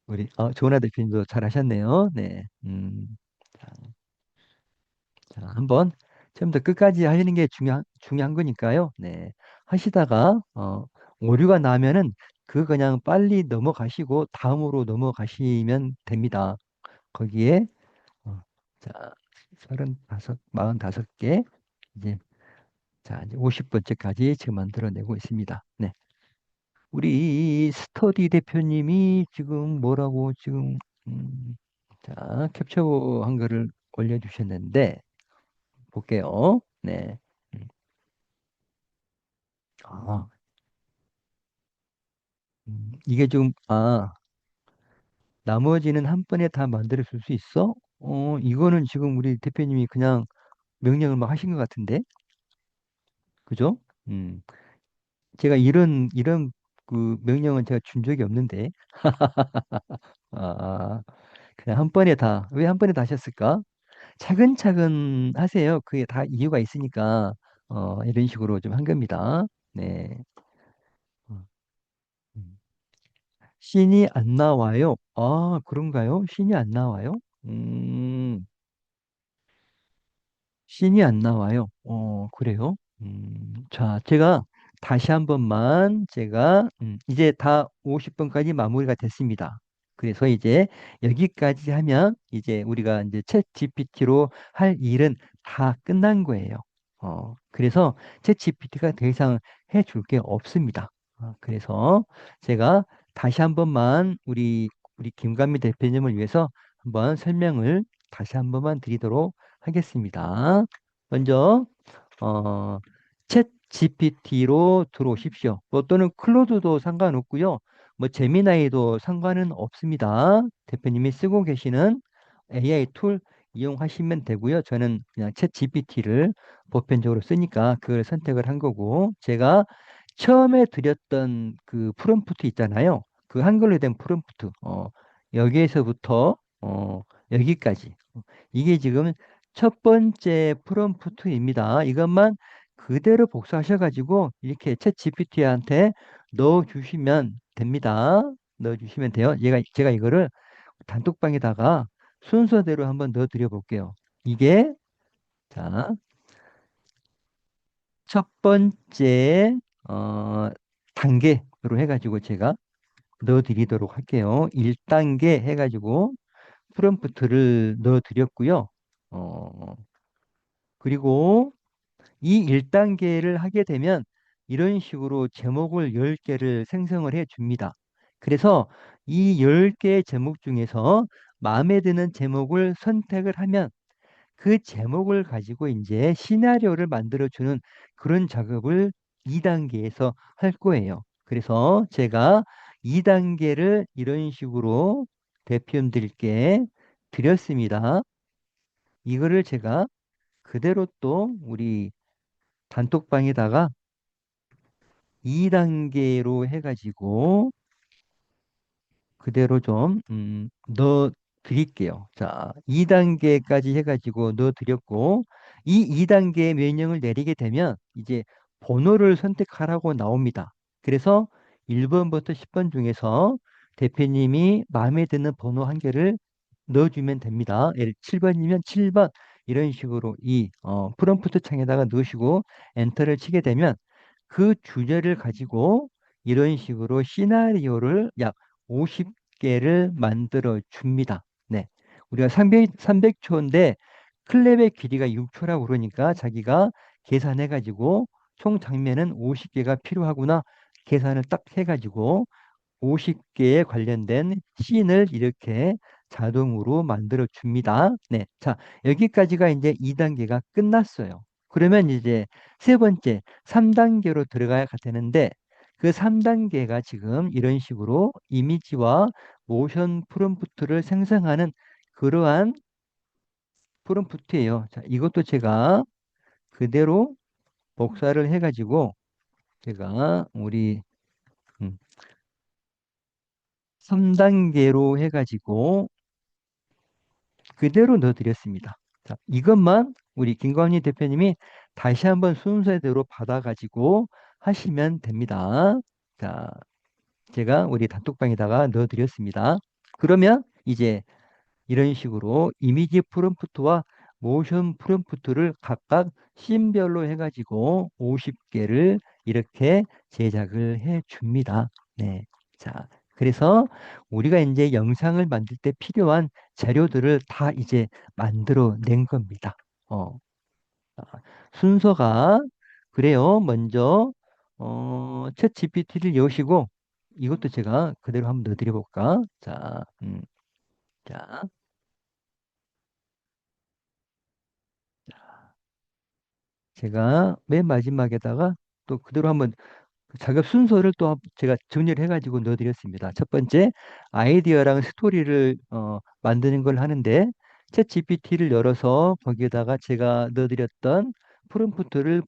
우리 조은하 대표님도 잘 하셨네요. 네. 자, 한번 처음부터 끝까지 하시는 게 중요한 거니까요. 네. 하시다가 오류가 나면은 그냥 빨리 넘어가시고 다음으로 넘어가시면 됩니다. 거기에 자, 45개 이제 이제 50번째까지 지금 만들어내고 있습니다. 네. 우리 스터디 대표님이 지금 뭐라고 지금 자, 캡처한 거를 올려주셨는데 볼게요. 네. 음, 아, 이게 좀 나머지는 한 번에 다 만들어 줄 수 있어? 이거는 지금 우리 대표님이 그냥 명령을 막 하신 것 같은데, 그죠? 음, 제가 이런 그 명령은 제가 준 적이 없는데, 아, 그냥 한 번에 왜 한 번에 다 하셨을까? 차근차근 하세요. 그게 다 이유가 있으니까, 이런 식으로 좀 한 겁니다. 네. 어, 음. 씬이 안 나와요. 그런가요? 씬이 안 나와요? 음, 씬이 안 나와요. 그래요? 자, 제가 다시 한 번만 제가 이제 다 50번까지 마무리가 됐습니다. 그래서 이제 여기까지 하면 이제 우리가 이제 챗 GPT로 할 일은 다 끝난 거예요. 그래서 챗 GPT가 더 이상 해줄 게 없습니다. 그래서 제가 다시 한 번만 우리 김감미 대표님을 위해서 한번 설명을 다시 한 번만 드리도록 하겠습니다. 먼저 어, 챗 GPT로 들어오십시오. 뭐 또는 클로드도 상관없고요. 뭐 제미나이도 상관은 없습니다. 대표님이 쓰고 계시는 AI 툴 이용하시면 되고요. 저는 그냥 챗 GPT를 보편적으로 쓰니까 그걸 선택을 한 거고 제가 처음에 드렸던 그 프롬프트 있잖아요. 그 한글로 된 프롬프트 여기에서부터 여기까지 이게 지금 첫 번째 프롬프트입니다. 이것만 그대로 복사하셔가지고 이렇게 챗 GPT한테 넣어주시면 됩니다. 넣어주시면 돼요. 제가 이거를 단톡방에다가 순서대로 한번 넣어드려 볼게요. 이게, 자, 첫 번째, 어, 단계로 해가지고 제가 넣어드리도록 할게요. 1단계 해가지고 프롬프트를 넣어드렸고요. 어, 그리고 이 1단계를 하게 되면 이런 식으로 제목을 10개를 생성을 해 줍니다. 그래서 이 10개의 제목 중에서 마음에 드는 제목을 선택을 하면 그 제목을 가지고 이제 시나리오를 만들어 주는 그런 작업을 2단계에서 할 거예요. 그래서 제가 2단계를 이런 식으로 대표님들께 드렸습니다. 이거를 제가 그대로 또 우리 단톡방에다가 2단계로 해가지고 그대로 좀 넣어 드릴게요. 자, 2단계까지 해가지고 넣어 드렸고 이 2단계 명령을 내리게 되면 이제 번호를 선택하라고 나옵니다. 그래서 1번부터 10번 중에서 대표님이 마음에 드는 번호 한 개를 넣어주면 됩니다. 예를 7번이면 7번 이런 식으로 이 프롬프트 창에다가 넣으시고 엔터를 치게 되면 그 주제를 가지고 이런 식으로 시나리오를 약 50개를 만들어 줍니다. 네. 우리가 300초인데 클랩의 길이가 6초라고 그러니까 자기가 계산해 가지고 총 장면은 50개가 필요하구나 계산을 딱 해 가지고 50개에 관련된 씬을 이렇게 자동으로 만들어 줍니다. 네. 자, 여기까지가 이제 2단계가 끝났어요. 그러면 이제 세 번째 3단계로 들어가야 되는데 그 3단계가 지금 이런 식으로 이미지와 모션 프롬프트를 생성하는 그러한 프롬프트예요. 자, 이것도 제가 그대로 복사를 해가지고 제가 우리 3단계로 해가지고 그대로 넣어드렸습니다. 자, 이것만 우리 김광희 대표님이 다시 한번 순서대로 받아가지고 하시면 됩니다. 자, 제가 우리 단톡방에다가 넣어드렸습니다. 그러면 이제 이런 식으로 이미지 프롬프트와 모션 프롬프트를 각각 씬별로 해가지고 50개를 이렇게 제작을 해 줍니다. 네. 자, 그래서 우리가 이제 영상을 만들 때 필요한 재료들을 다 이제 만들어 낸 겁니다. 아, 순서가 그래요. 먼저 챗 GPT를 여시고 이것도 제가 그대로 한번 넣어드려 볼까? 자, 자. 제가 맨 마지막에다가 또 그대로 한번 그 작업 순서를 또 제가 정리를 해가지고 넣어드렸습니다. 첫 번째, 아이디어랑 스토리를 만드는 걸 하는데, 챗 GPT를 열어서 거기에다가 제가 넣어드렸던 프롬프트를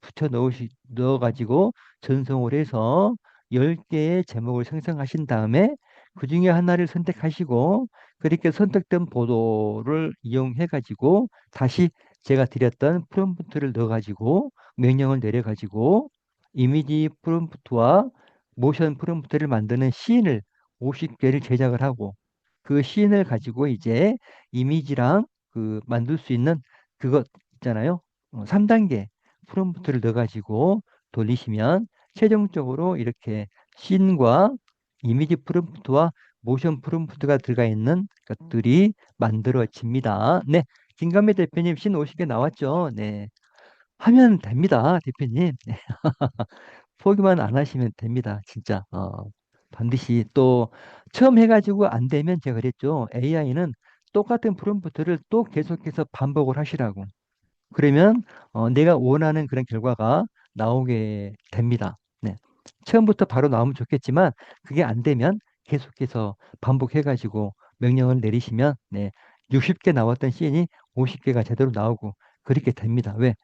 넣어가지고 전송을 해서 10개의 제목을 생성하신 다음에 그 중에 하나를 선택하시고, 그렇게 선택된 보도를 이용해가지고 다시 제가 드렸던 프롬프트를 넣어가지고 명령을 내려가지고 이미지 프롬프트와 모션 프롬프트를 만드는 씬을 50개를 제작을 하고 그 씬을 가지고 이제 이미지랑 그 만들 수 있는 그것 있잖아요. 3단계 프롬프트를 넣어가지고 돌리시면 최종적으로 이렇게 씬과 이미지 프롬프트와 모션 프롬프트가 들어가 있는 것들이 만들어집니다. 네. 김감미 대표님 씬 50개 나왔죠? 네. 하면 됩니다, 대표님. 네. 포기만 안 하시면 됩니다. 진짜. 반드시 또 처음 해가지고 안 되면 제가 그랬죠. AI는 똑같은 프롬프트를 또 계속해서 반복을 하시라고. 그러면 내가 원하는 그런 결과가 나오게 됩니다. 네. 처음부터 바로 나오면 좋겠지만 그게 안 되면 계속해서 반복해가지고 명령을 내리시면 네, 60개 나왔던 씬이 50개가 제대로 나오고 그렇게 됩니다. 왜?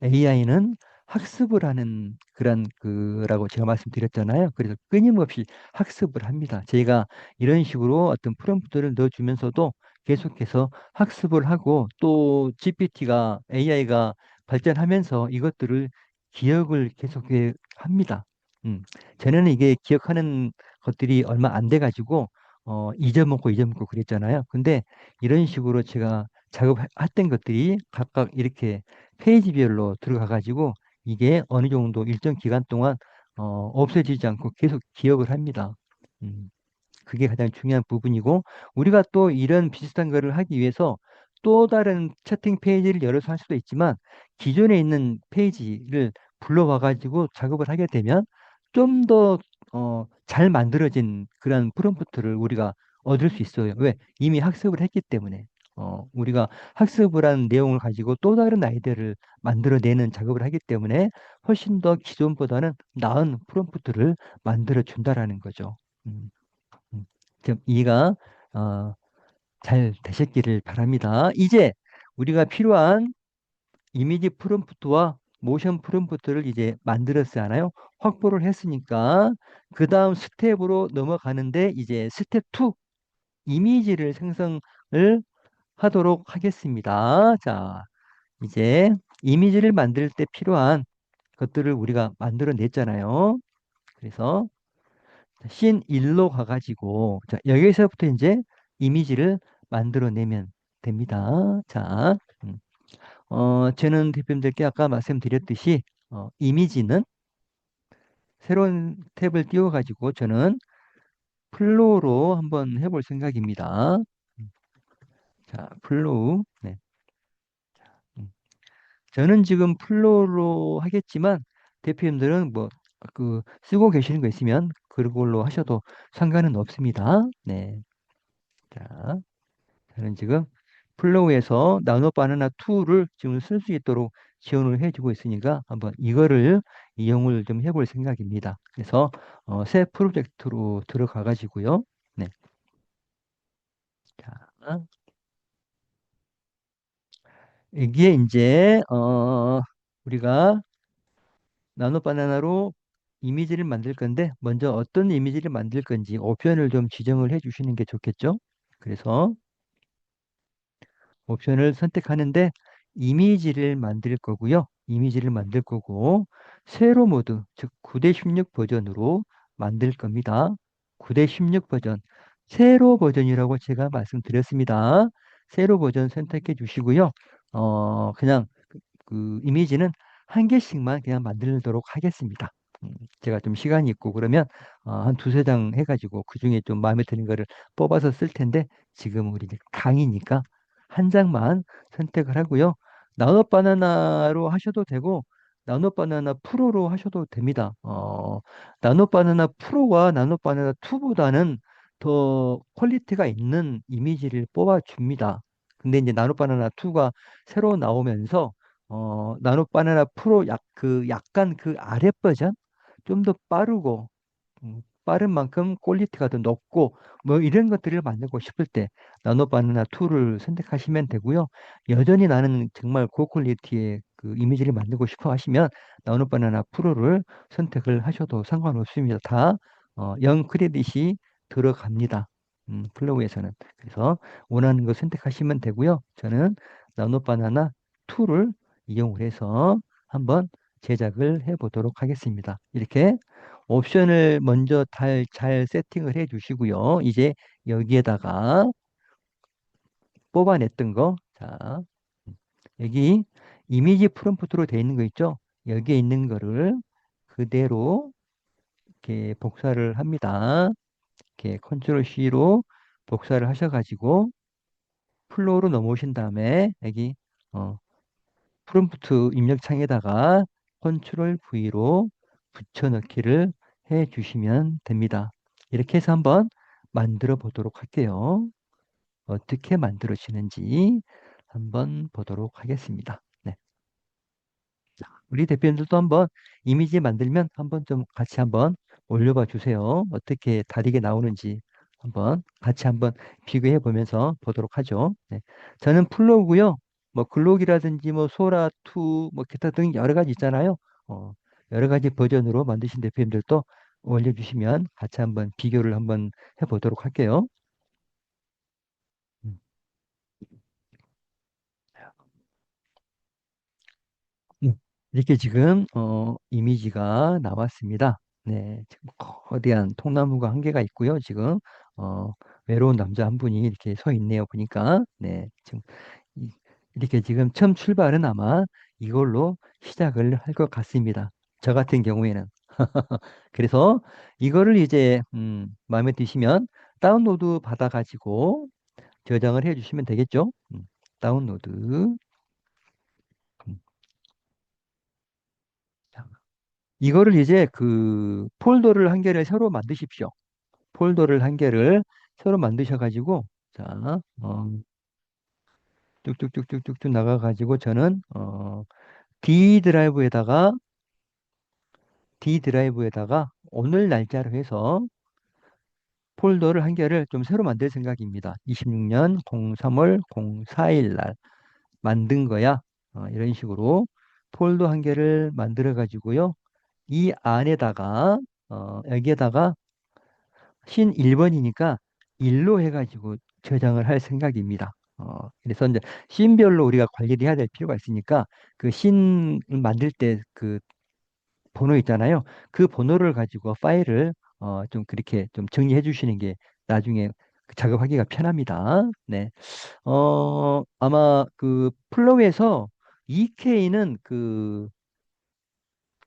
AI는 학습을 하는 그런 거라고 제가 말씀드렸잖아요. 그래서 끊임없이 학습을 합니다. 저희가 이런 식으로 어떤 프롬프트를 넣어주면서도 계속해서 학습을 하고 또 GPT가 AI가 발전하면서 이것들을 기억을 계속 합니다. 음. 전에는 이게 기억하는 것들이 얼마 안 돼가지고 잊어먹고 그랬잖아요. 근데 이런 식으로 제가 작업했던 것들이 각각 이렇게 페이지별로 들어가가지고 이게 어느 정도 일정 기간 동안 없어지지 않고 계속 기억을 합니다. 음. 그게 가장 중요한 부분이고 우리가 또 이런 비슷한 거를 하기 위해서 또 다른 채팅 페이지를 열어서 할 수도 있지만 기존에 있는 페이지를 불러와 가지고 작업을 하게 되면 좀 더 잘 만들어진 그런 프롬프트를 우리가 얻을 수 있어요. 왜? 이미 학습을 했기 때문에. 우리가 학습을 한 내용을 가지고 또 다른 아이디어를 만들어내는 작업을 하기 때문에 훨씬 더 기존보다는 나은 프롬프트를 만들어 준다라는 거죠. 음. 음, 좀 이해가 어, 잘 되셨기를 바랍니다. 이제 우리가 필요한 이미지 프롬프트와 모션 프롬프트를 이제 만들었지 않아요? 확보를 했으니까 그 다음 스텝으로 넘어가는데 이제 스텝 2 이미지를 생성을 하도록 하겠습니다. 자, 이제 이미지를 만들 때 필요한 것들을 우리가 만들어 냈잖아요. 그래서 씬 1로 가가지고 자, 여기서부터 이제 이미지를 만들어내면 됩니다. 자, 저는 대표님들께 아까 말씀드렸듯이 이미지는 새로운 탭을 띄워가지고 저는 플로우로 한번 해볼 생각입니다. 자, 플로우. 네. 음. 저는 지금 플로우로 하겠지만 대표님들은 뭐 그 쓰고 계시는 거 있으면 그걸로 하셔도 상관은 없습니다. 네. 자, 저는 지금 플로우에서 나노 바나나 2를 지금 쓸 수 있도록 지원을 해주고 있으니까 한번 이거를 이용을 좀 해볼 생각입니다. 그래서 새 프로젝트로 들어가 가지고요. 네. 자, 여기에 이제 우리가 나노 바나나로 이미지를 만들 건데 먼저 어떤 이미지를 만들 건지 옵션을 좀 지정을 해 주시는 게 좋겠죠. 그래서 옵션을 선택하는데 이미지를 만들 거고요. 이미지를 만들 거고 세로 모드, 즉 9:16 버전으로 만들 겁니다. 9:16 버전. 세로 버전이라고 제가 말씀드렸습니다. 세로 버전 선택해 주시고요. 그냥 그 이미지는 한 개씩만 그냥 만들도록 하겠습니다. 제가 좀 시간이 있고 그러면 한 두세 장 해가지고 그중에 좀 마음에 드는 거를 뽑아서 쓸 텐데 지금 우리 이제 강의니까 한 장만 선택을 하고요. 나노 바나나로 하셔도 되고 나노 바나나 프로로 하셔도 됩니다. 나노 바나나 프로와 나노 바나나 2보다는 더 퀄리티가 있는 이미지를 뽑아 줍니다. 근데 이제 나노 바나나 2가 새로 나오면서 나노 바나나 프로 약간 그 아래 버전 좀 더 빠르고 빠른 만큼 퀄리티가 더 높고 뭐 이런 것들을 만들고 싶을 때 나노 바나나 2를 선택하시면 되고요. 여전히 나는 정말 고퀄리티의 그 이미지를 만들고 싶어 하시면 나노 바나나 프로를 선택을 하셔도 상관없습니다. 다 0 크레딧이 들어갑니다. 플로우에서는. 그래서 원하는 거 선택하시면 되고요. 저는 나노 바나나 2를 이용을 해서 한번 제작을 해 보도록 하겠습니다. 이렇게 옵션을 먼저 잘 세팅을 해 주시고요. 이제 여기에다가 뽑아냈던 거, 자, 여기 이미지 프롬프트로 되어 있는 거 있죠? 여기에 있는 거를 그대로 이렇게 복사를 합니다. 이렇게 컨트롤 C로 복사를 하셔가지고 플로우로 넘어오신 다음에 여기 어, 프롬프트 입력창에다가 컨트롤 V로 붙여넣기를 해 주시면 됩니다. 이렇게 해서 한번 만들어 보도록 할게요. 어떻게 만들어지는지 한번 보도록 하겠습니다. 네. 우리 대표님들도 한번 이미지 만들면 한번 좀 같이 한번 올려봐 주세요. 어떻게 다르게 나오는지 한번 같이 한번 비교해 보면서 보도록 하죠. 네. 저는 플로우고요. 뭐 글록이라든지 뭐 소라2 뭐 기타 등 여러 가지 있잖아요. 어, 여러 가지 버전으로 만드신 대표님들도 올려주시면 같이 한번 비교를 한번 해보도록 할게요. 음. 음. 이렇게 지금 이미지가 나왔습니다. 네, 지금 거대한 통나무가 한 개가 있고요. 지금 어, 외로운 남자 한 분이 이렇게 서 있네요. 보니까 네, 지금 이- 이렇게 지금 처음 출발은 아마 이걸로 시작을 할 것 같습니다. 저 같은 경우에는 그래서 이거를 이제 마음에 드시면 다운로드 받아가지고 저장을 해주시면 되겠죠. 다운로드. 음. 이거를 이제 그 폴더를 한 개를 새로 만드십시오. 폴더를 한 개를 새로 만드셔가지고, 자, 쭉쭉쭉쭉쭉쭉 나가가지고 저는, D 드라이브에다가, D 드라이브에다가 오늘 날짜로 해서 폴더를 한 개를 좀 새로 만들 생각입니다. 26년 03월 04일 날 만든 거야. 이런 식으로 폴더 한 개를 만들어 가지고요. 이 안에다가, 여기에다가 신 1번이니까 1로 해가지고 저장을 할 생각입니다. 그래서 이제 씬별로 우리가 관리를 해야 될 필요가 있으니까 그 씬을 만들 때 그 번호 있잖아요. 그 번호를 가지고 파일을 좀 그렇게 좀 정리해 주시는 게 나중에 작업하기가 편합니다. 네. 아마 그 플로우에서 EK는 그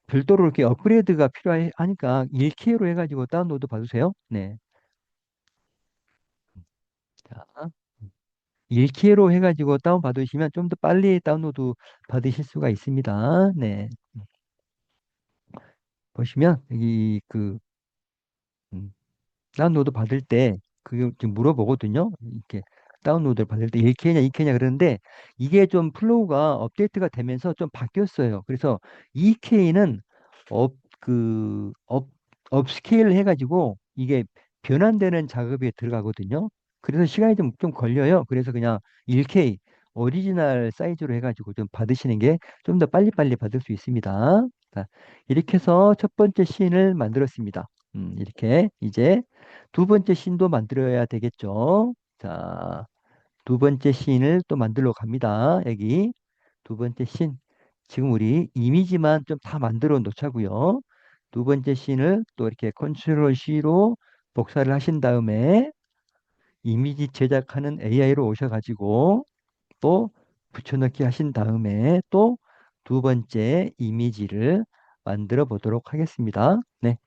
별도로 이렇게 업그레이드가 필요하니까 1K로 해가지고 다운로드 받으세요. 네. 자, 1K로 해가지고 다운받으시면 좀 더 빨리 다운로드 받으실 수가 있습니다. 네. 보시면 여기 그 음, 다운로드 받을 때 그게 지금 물어보거든요. 이렇게 다운로드를 받을 때 1K냐 2K냐 그러는데 이게 좀 플로우가 업데이트가 되면서 좀 바뀌었어요. 그래서 2K는 업스케일 해가지고 이게 변환되는 작업에 들어가거든요. 그래서 시간이 좀 걸려요. 그래서 그냥 1K 오리지널 사이즈로 해가지고 좀 받으시는 게 좀 더 빨리빨리 받을 수 있습니다. 자, 이렇게 해서 첫 번째 씬을 만들었습니다. 이렇게 이제 두 번째 씬도 만들어야 되겠죠. 자, 두 번째 씬을 또 만들러 갑니다. 여기 두 번째 씬. 지금 우리 이미지만 좀 다 만들어 놓자고요. 두 번째 씬을 또 이렇게 컨트롤 C로 복사를 하신 다음에 이미지 제작하는 AI로 오셔가지고 또 붙여넣기 하신 다음에 또 두 번째 이미지를 만들어 보도록 하겠습니다. 네.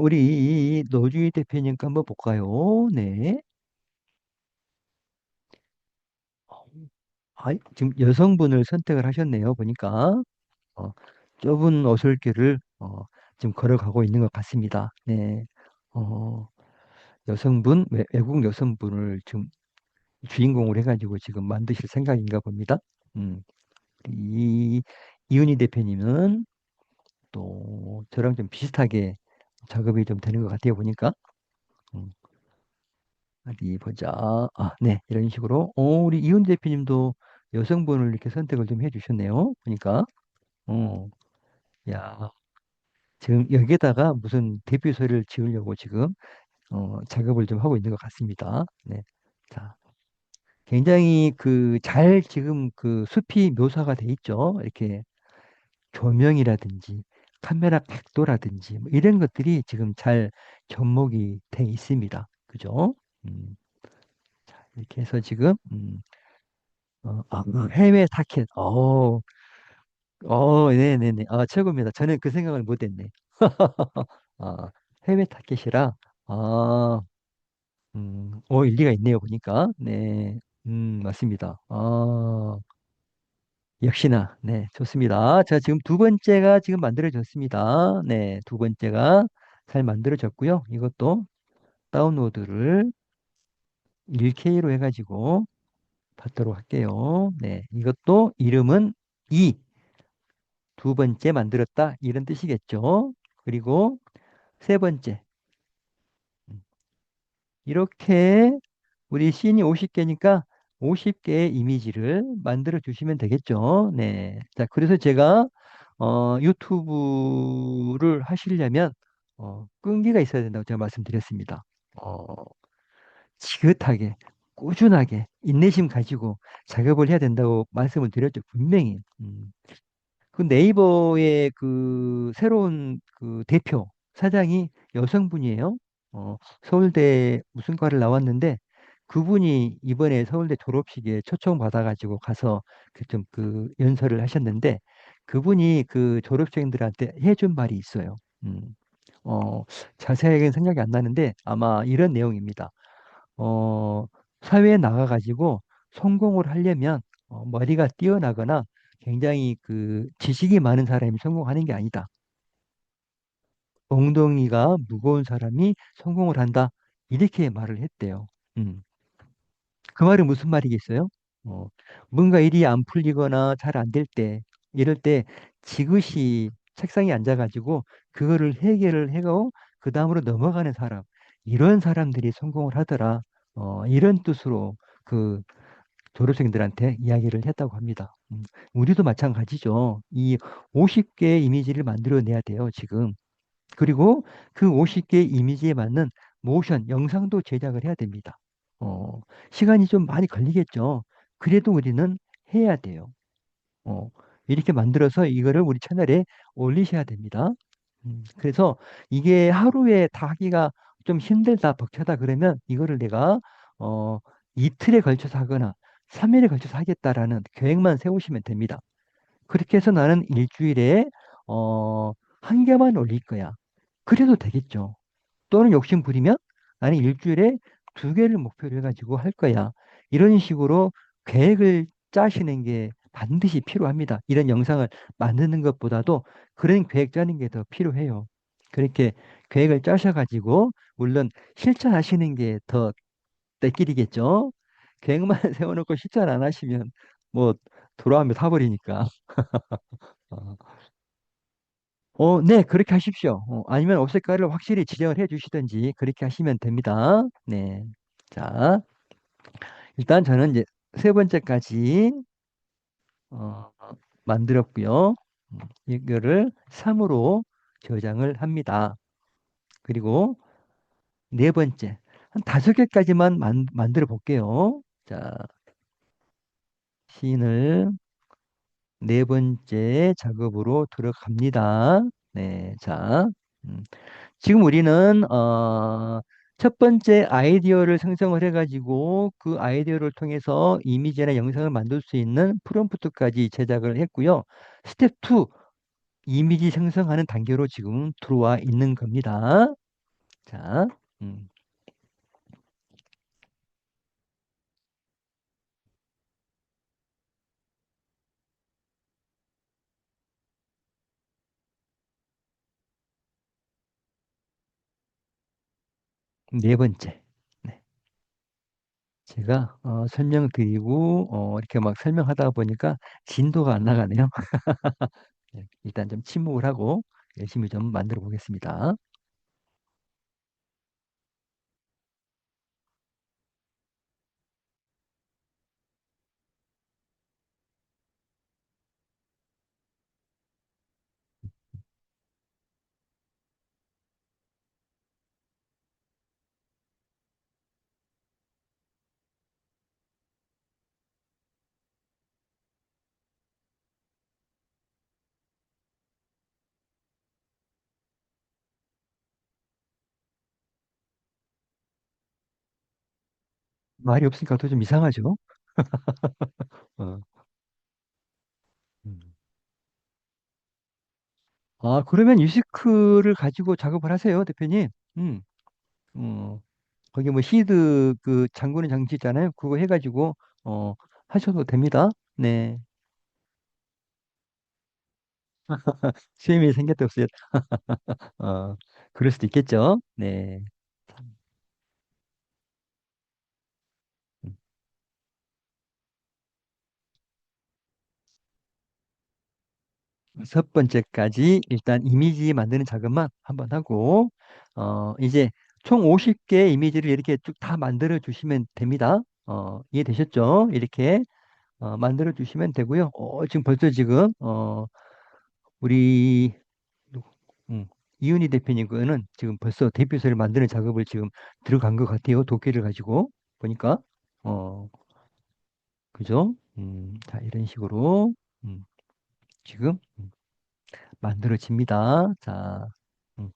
우리 노주희 대표님 거 한번 볼까요? 네. 지금 여성분을 선택을 하셨네요. 보니까 어, 좁은 오솔길을 지금 걸어가고 있는 것 같습니다. 네. 어, 외국 여성분을 지금 주인공으로 해가지고 지금 만드실 생각인가 봅니다. 음, 이 이은희 대표님은 또 저랑 좀 비슷하게 작업이 좀 되는 것 같아요. 보니까. 음, 어디 보자. 네. 이런 식으로. 우리 이훈 대표님도 여성분을 이렇게 선택을 좀 해주셨네요. 보니까. 어, 야, 지금 여기에다가 무슨 데뷔소리를 지으려고 지금 작업을 좀 하고 있는 것 같습니다. 네. 자, 굉장히 그 잘 지금 그 숲이 묘사가 돼 있죠. 이렇게 조명이라든지 카메라 각도라든지 뭐 이런 것들이 지금 잘 접목이 돼 있습니다. 그죠? 음, 이렇게 해서 지금 해외 타켓. 네네네. 최고입니다. 저는 그 생각을 못했네. 아, 해외 타켓이라, 아, 일리가 있네요. 보니까. 네, 맞습니다. 역시나, 네, 좋습니다. 자, 지금 두 번째가 지금 만들어졌습니다. 네, 두 번째가 잘 만들어졌고요. 이것도 다운로드를 1K로 해가지고 받도록 할게요. 네, 이것도 이름은 이 두 번째 만들었다 이런 뜻이겠죠. 그리고 세 번째 이렇게 우리 씬이 50개니까 50개의 이미지를 만들어 주시면 되겠죠. 네. 자, 그래서 제가 유튜브를 하시려면 끈기가 있어야 된다고 제가 말씀드렸습니다. 어, 지긋하게 꾸준하게 인내심 가지고 작업을 해야 된다고 말씀을 드렸죠. 분명히. 그 네이버의 그 새로운 그 대표 사장이 여성분이에요. 서울대 무슨 과를 나왔는데 그분이 이번에 서울대 졸업식에 초청받아가지고 가서 그좀그 연설을 하셨는데 그분이 그 졸업생들한테 해준 말이 있어요. 음, 어, 자세하게는 생각이 안 나는데 아마 이런 내용입니다. 어, 사회에 나가가지고 성공을 하려면 머리가 뛰어나거나 굉장히 그 지식이 많은 사람이 성공하는 게 아니다. 엉덩이가 무거운 사람이 성공을 한다. 이렇게 말을 했대요. 음. 그 말은 무슨 말이겠어요? 어, 뭔가 일이 안 풀리거나 잘 안 될 때, 이럴 때 지그시 책상에 앉아가지고 그거를 해결을 해고 그 다음으로 넘어가는 사람, 이런 사람들이 성공을 하더라. 이런 뜻으로 그 졸업생들한테 이야기를 했다고 합니다. 우리도 마찬가지죠. 이 50개의 이미지를 만들어내야 돼요, 지금. 그리고 그 50개의 이미지에 맞는 모션, 영상도 제작을 해야 됩니다. 어, 시간이 좀 많이 걸리겠죠. 그래도 우리는 해야 돼요. 어, 이렇게 만들어서 이거를 우리 채널에 올리셔야 됩니다. 그래서 이게 하루에 다 하기가 좀 힘들다, 벅차다 그러면 이거를 내가 어, 이틀에 걸쳐서 하거나 3일에 걸쳐서 하겠다라는 계획만 세우시면 됩니다. 그렇게 해서 나는 일주일에 어, 한 개만 올릴 거야. 그래도 되겠죠. 또는 욕심 부리면 나는 일주일에 두 개를 목표로 해가지고 할 거야. 이런 식으로 계획을 짜시는 게 반드시 필요합니다. 이런 영상을 만드는 것보다도 그런 계획 짜는 게 더 필요해요. 그렇게 계획을 짜셔가지고 물론 실천하시는 게 더 때길이겠죠. 계획만 세워놓고 실천 안 하시면 뭐 돌아오면 타버리니까. 어, 네, 그렇게 하십시오. 아니면 옷색깔을 확실히 지정을 해 주시든지 그렇게 하시면 됩니다. 네. 자, 일단 저는 이제 세 번째까지 어, 만들었고요. 이거를 3으로 저장을 합니다. 그리고 네 번째, 한 다섯 개까지만 만들어 볼게요. 자, 씬을 네 번째 작업으로 들어갑니다. 네, 자, 음, 지금 우리는 첫 번째 아이디어를 생성을 해가지고 그 아이디어를 통해서 이미지나 영상을 만들 수 있는 프롬프트까지 제작을 했고요. 스텝 2 이미지 생성하는 단계로 지금 들어와 있는 겁니다. 자, 음, 네 번째. 네. 제가 설명드리고 이렇게 막 설명하다 보니까 진도가 안 나가네요. 네, 일단 좀 침묵을 하고 열심히 좀 만들어 보겠습니다. 말이 없으니까 또 좀 이상하죠? 어, 음. 그러면 유시크를 가지고 작업을 하세요, 대표님. 음, 어, 거기 뭐 시드 그 잠그는 장치 있잖아요. 그거 해가지고 어, 하셔도 됩니다. 네. 수염이 생겼다 없어요. 어, 그럴 수도 있겠죠. 네. 음. 첫 번째까지 일단 이미지 만드는 작업만 한번 하고, 이제 총 50개 이미지를 이렇게 쭉 다 만들어 주시면 됩니다. 이해되셨죠? 이렇게 만들어 주시면 되고요. 지금 벌써 지금, 우리, 누- 이윤희 대표님 거는 지금 벌써 대표소를 만드는 작업을 지금 들어간 것 같아요. 도끼를 가지고 보니까. 어, 그죠? 자, 이런 식으로 음, 지금 만들어집니다. 자, 음,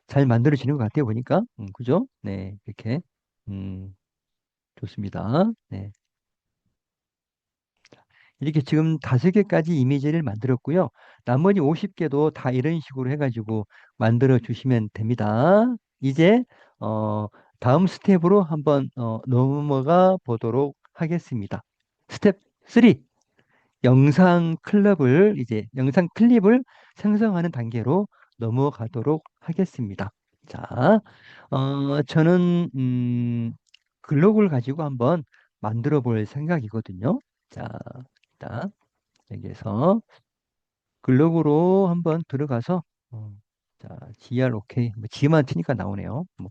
잘 만들어지는 것 같아요, 보니까. 그죠? 네, 이렇게. 음, 좋습니다. 네. 이렇게 지금 5개까지 이미지를 만들었고요. 나머지 50개도 다 이런 식으로 해가지고 만들어 주시면 됩니다. 이제, 다음 스텝으로 한번, 넘어가 보도록 하겠습니다. 스텝 3. 영상 클럽을, 이제 영상 클립을 생성하는 단계로 넘어가도록 하겠습니다. 자, 저는, 글록을 가지고 한번 만들어 볼 생각이거든요. 자, 일단 여기에서 글록으로 한번 들어가서 자, GR OK 뭐 G만 치니까 나오네요. 뭐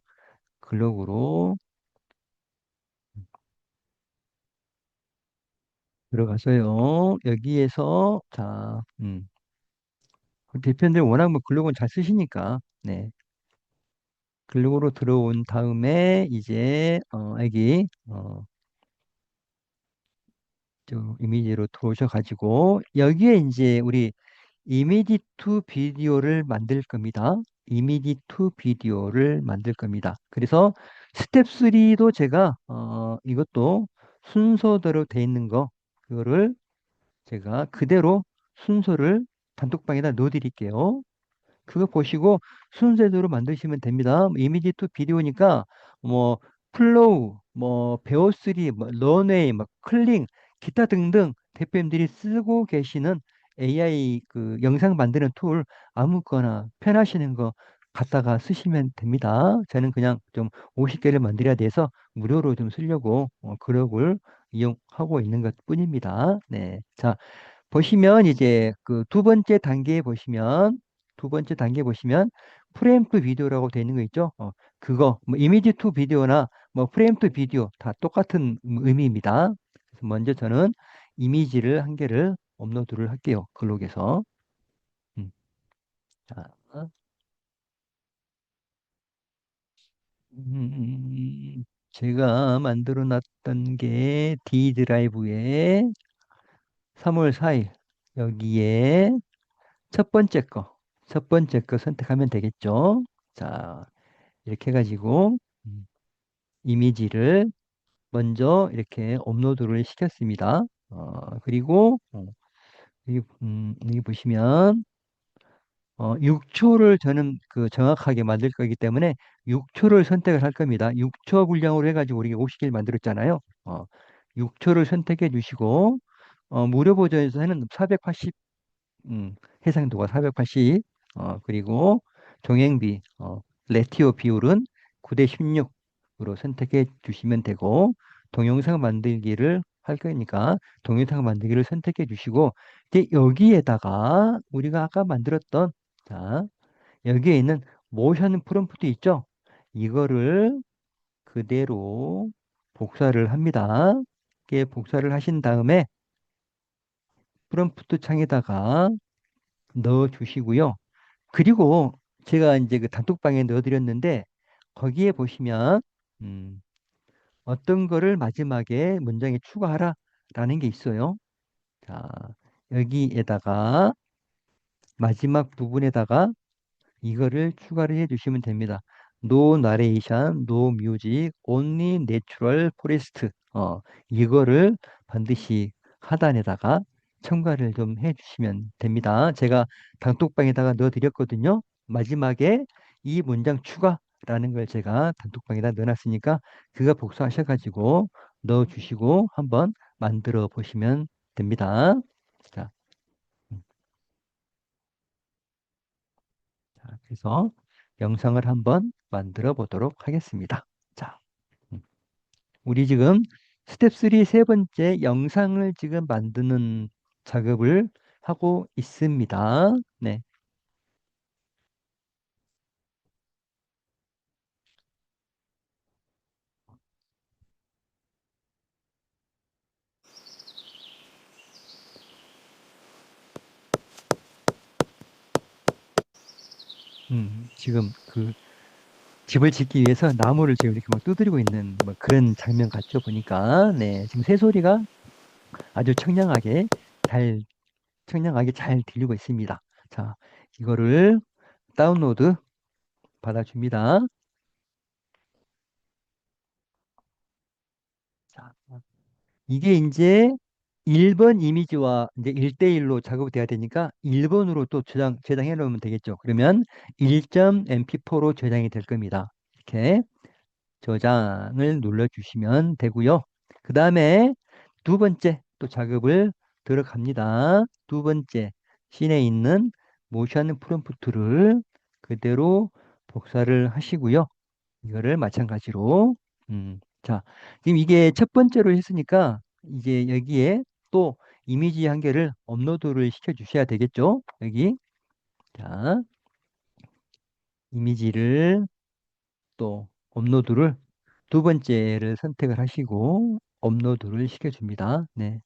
글록으로 들어가서요. 여기에서 자, 그 대표님들 워낙 뭐 글록은 잘 쓰시니까 네. 글록으로 들어온 다음에 이제 여기 저 이미지로 들어오셔 가지고 여기에 이제 우리 이미지 투 비디오를 만들 겁니다. 이미지 투 비디오를 만들 겁니다. 그래서 스텝 3도 제가 이것도 순서대로 돼 있는 거 그거를 제가 그대로 순서를 단톡방에다 넣어 드릴게요. 그거 보시고 순서대로 만드시면 됩니다. 이미지 투 비디오니까 뭐 플로우, 뭐 베어3, 뭐 런웨이, 뭐 클링, 기타 등등 대표님들이 쓰고 계시는 AI 그 영상 만드는 툴 아무거나 편하시는 거 갖다가 쓰시면 됩니다. 저는 그냥 좀 50개를 만들어야 돼서 무료로 좀 쓰려고 그룹을 이용하고 있는 것 뿐입니다. 네. 자, 보시면 이제 그 두 번째 단계 보시면 프레임 투 비디오라고 되어 있는 거 있죠? 그거 뭐 이미지 투 비디오나 뭐 프레임 투 비디오 다 똑같은 의미입니다. 그래서 먼저 저는 이미지를 한 개를 업로드를 할게요. 글록에서. 음, 자, 제가 만들어 놨던 게 D 드라이브에 3월 4일 여기에 첫 번째 거 선택하면 되겠죠. 자, 이렇게 해가지고 음, 이미지를 먼저 이렇게 업로드를 시켰습니다. 그리고 여기 보시면 6초를 저는 그 정확하게 만들 거기 때문에 6초를 선택을 할 겁니다. 6초 분량으로 해가지고 우리가 50개를 만들었잖아요. 6초를 선택해 주시고 무료 버전에서는 480 해상도가 480, 그리고 종행비, 레티오 비율은 9대 16으로 선택해 주시면 되고, 동영상 만들기를 할 거니까 동영상 만들기를 선택해 주시고, 이제 여기에다가 우리가 아까 만들었던, 자, 여기에 있는 모션 프롬프트 있죠? 이거를 그대로 복사를 합니다. 이렇게 복사를 하신 다음에 프롬프트 창에다가 넣어 주시고요. 그리고 제가 이제 그 단톡방에 넣어드렸는데 거기에 보시면 음, 어떤 거를 마지막에 문장에 추가하라라는 게 있어요. 자, 여기에다가 마지막 부분에다가 이거를 추가를 해 주시면 됩니다. No narration, no music, only natural forest. 이거를 반드시 하단에다가 첨가를 좀 해 주시면 됩니다. 제가 단톡방에다가 넣어 드렸거든요. 마지막에 이 문장 추가라는 걸 제가 단톡방에다 넣어 놨으니까 그거 복사하셔가지고 넣어 주시고 한번 만들어 보시면 됩니다. 자, 음, 자, 그래서 영상을 한번 만들어 보도록 하겠습니다. 자, 음, 우리 지금 스텝 3 세 번째 영상을 지금 만드는 작업을 하고 있습니다. 네. 지금 그 집을 짓기 위해서 나무를 지금 이렇게 막 두드리고 있는 뭐 그런 장면 같죠, 보니까. 네, 지금 새소리가 아주 잘, 청량하게 잘 들리고 있습니다. 자, 이거를 다운로드 받아줍니다. 자, 이게 이제 1번 이미지와 이제 1대1로 작업이 돼야 되니까 1번으로 또 저장해 놓으면 되겠죠. 그러면 1.mp4로 저장이 될 겁니다. 이렇게 저장을 눌러주시면 되고요. 그 다음에 두 번째 또 작업을 들어갑니다. 두 번째 씬에 있는 모션 프롬프트를 그대로 복사를 하시고요. 이거를 마찬가지로 자, 지금 이게 첫 번째로 했으니까 이제 여기에 또 이미지 한 개를 업로드를 시켜 주셔야 되겠죠? 여기 자, 이미지를 또 업로드를 두 번째를 선택을 하시고 업로드를 시켜줍니다. 네.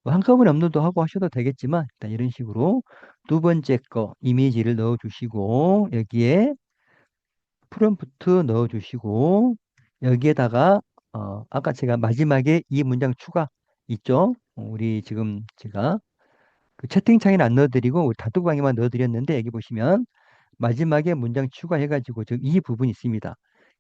뭐 한꺼번에 업로드하고 하셔도 되겠지만 일단 이런 식으로 두 번째 거 이미지를 넣어주시고 여기에 프롬프트 넣어주시고 여기에다가 아까 제가 마지막에 이 문장 추가 있죠? 우리 지금 제가 그 채팅창에는 안 넣어드리고 우리 단톡방에만 넣어드렸는데 여기 보시면 마지막에 문장 추가해가지고 지금 이 부분이 있습니다.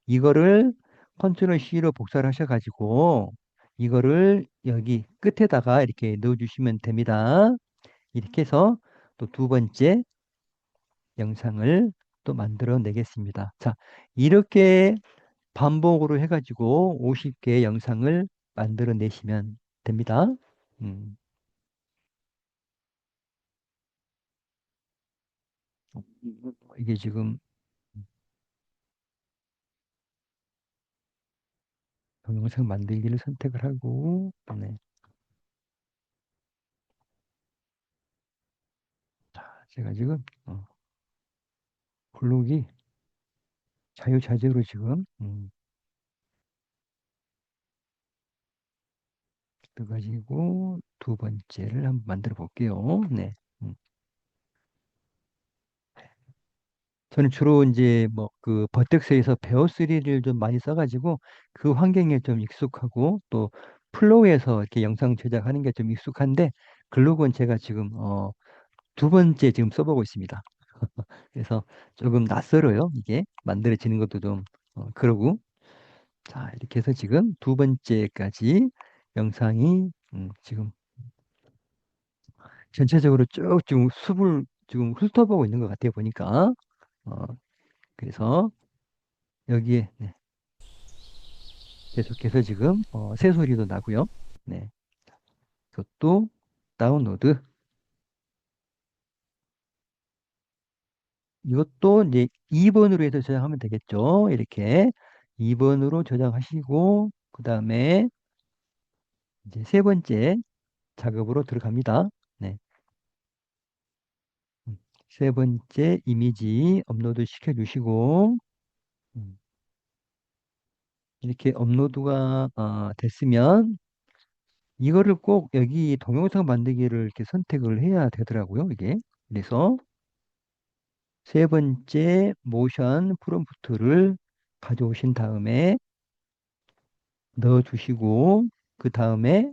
이거를 컨트롤 C로 복사를 하셔가지고 이거를 여기 끝에다가 이렇게 넣어주시면 됩니다. 이렇게 해서 또 두 번째 영상을 또 만들어 내겠습니다. 자, 이렇게 반복으로 해가지고 50개의 영상을 만들어 내시면 됩니다. 음, 이게 지금 동영상 만들기를 선택을 하고, 네. 자, 제가 지금 블록이 자유자재로 지금 떠가지고 두 번째를 한번 만들어 볼게요. 네. 음. 저는 주로 이제 뭐 그 버텍스에서 베어3를 좀 많이 써가지고 그 환경에 좀 익숙하고 또 플로우에서 이렇게 영상 제작하는 게 좀 익숙한데 글록은 제가 지금 두 번째 지금 써보고 있습니다. 그래서 조금 낯설어요. 이게 만들어지는 것도 좀 그러고 자 이렇게 해서 지금 두 번째까지 영상이 지금 전체적으로 쭉 지금 숲을 지금 훑어보고 있는 것 같아요 보니까 어, 그래서 여기에 네, 계속해서 지금 새소리도 나고요. 네, 이것도 다운로드. 이것도 이제 2번으로 해서 저장하면 되겠죠. 이렇게 2번으로 저장하시고 그 다음에 이제 세 번째 작업으로 들어갑니다. 네, 음, 세 번째 이미지 업로드 시켜주시고 음, 이렇게 업로드가 됐으면 이거를 꼭 여기 동영상 만들기를 이렇게 선택을 해야 되더라고요. 이게 그래서 세 번째 모션 프롬프트를 가져오신 다음에 넣어주시고 그 다음에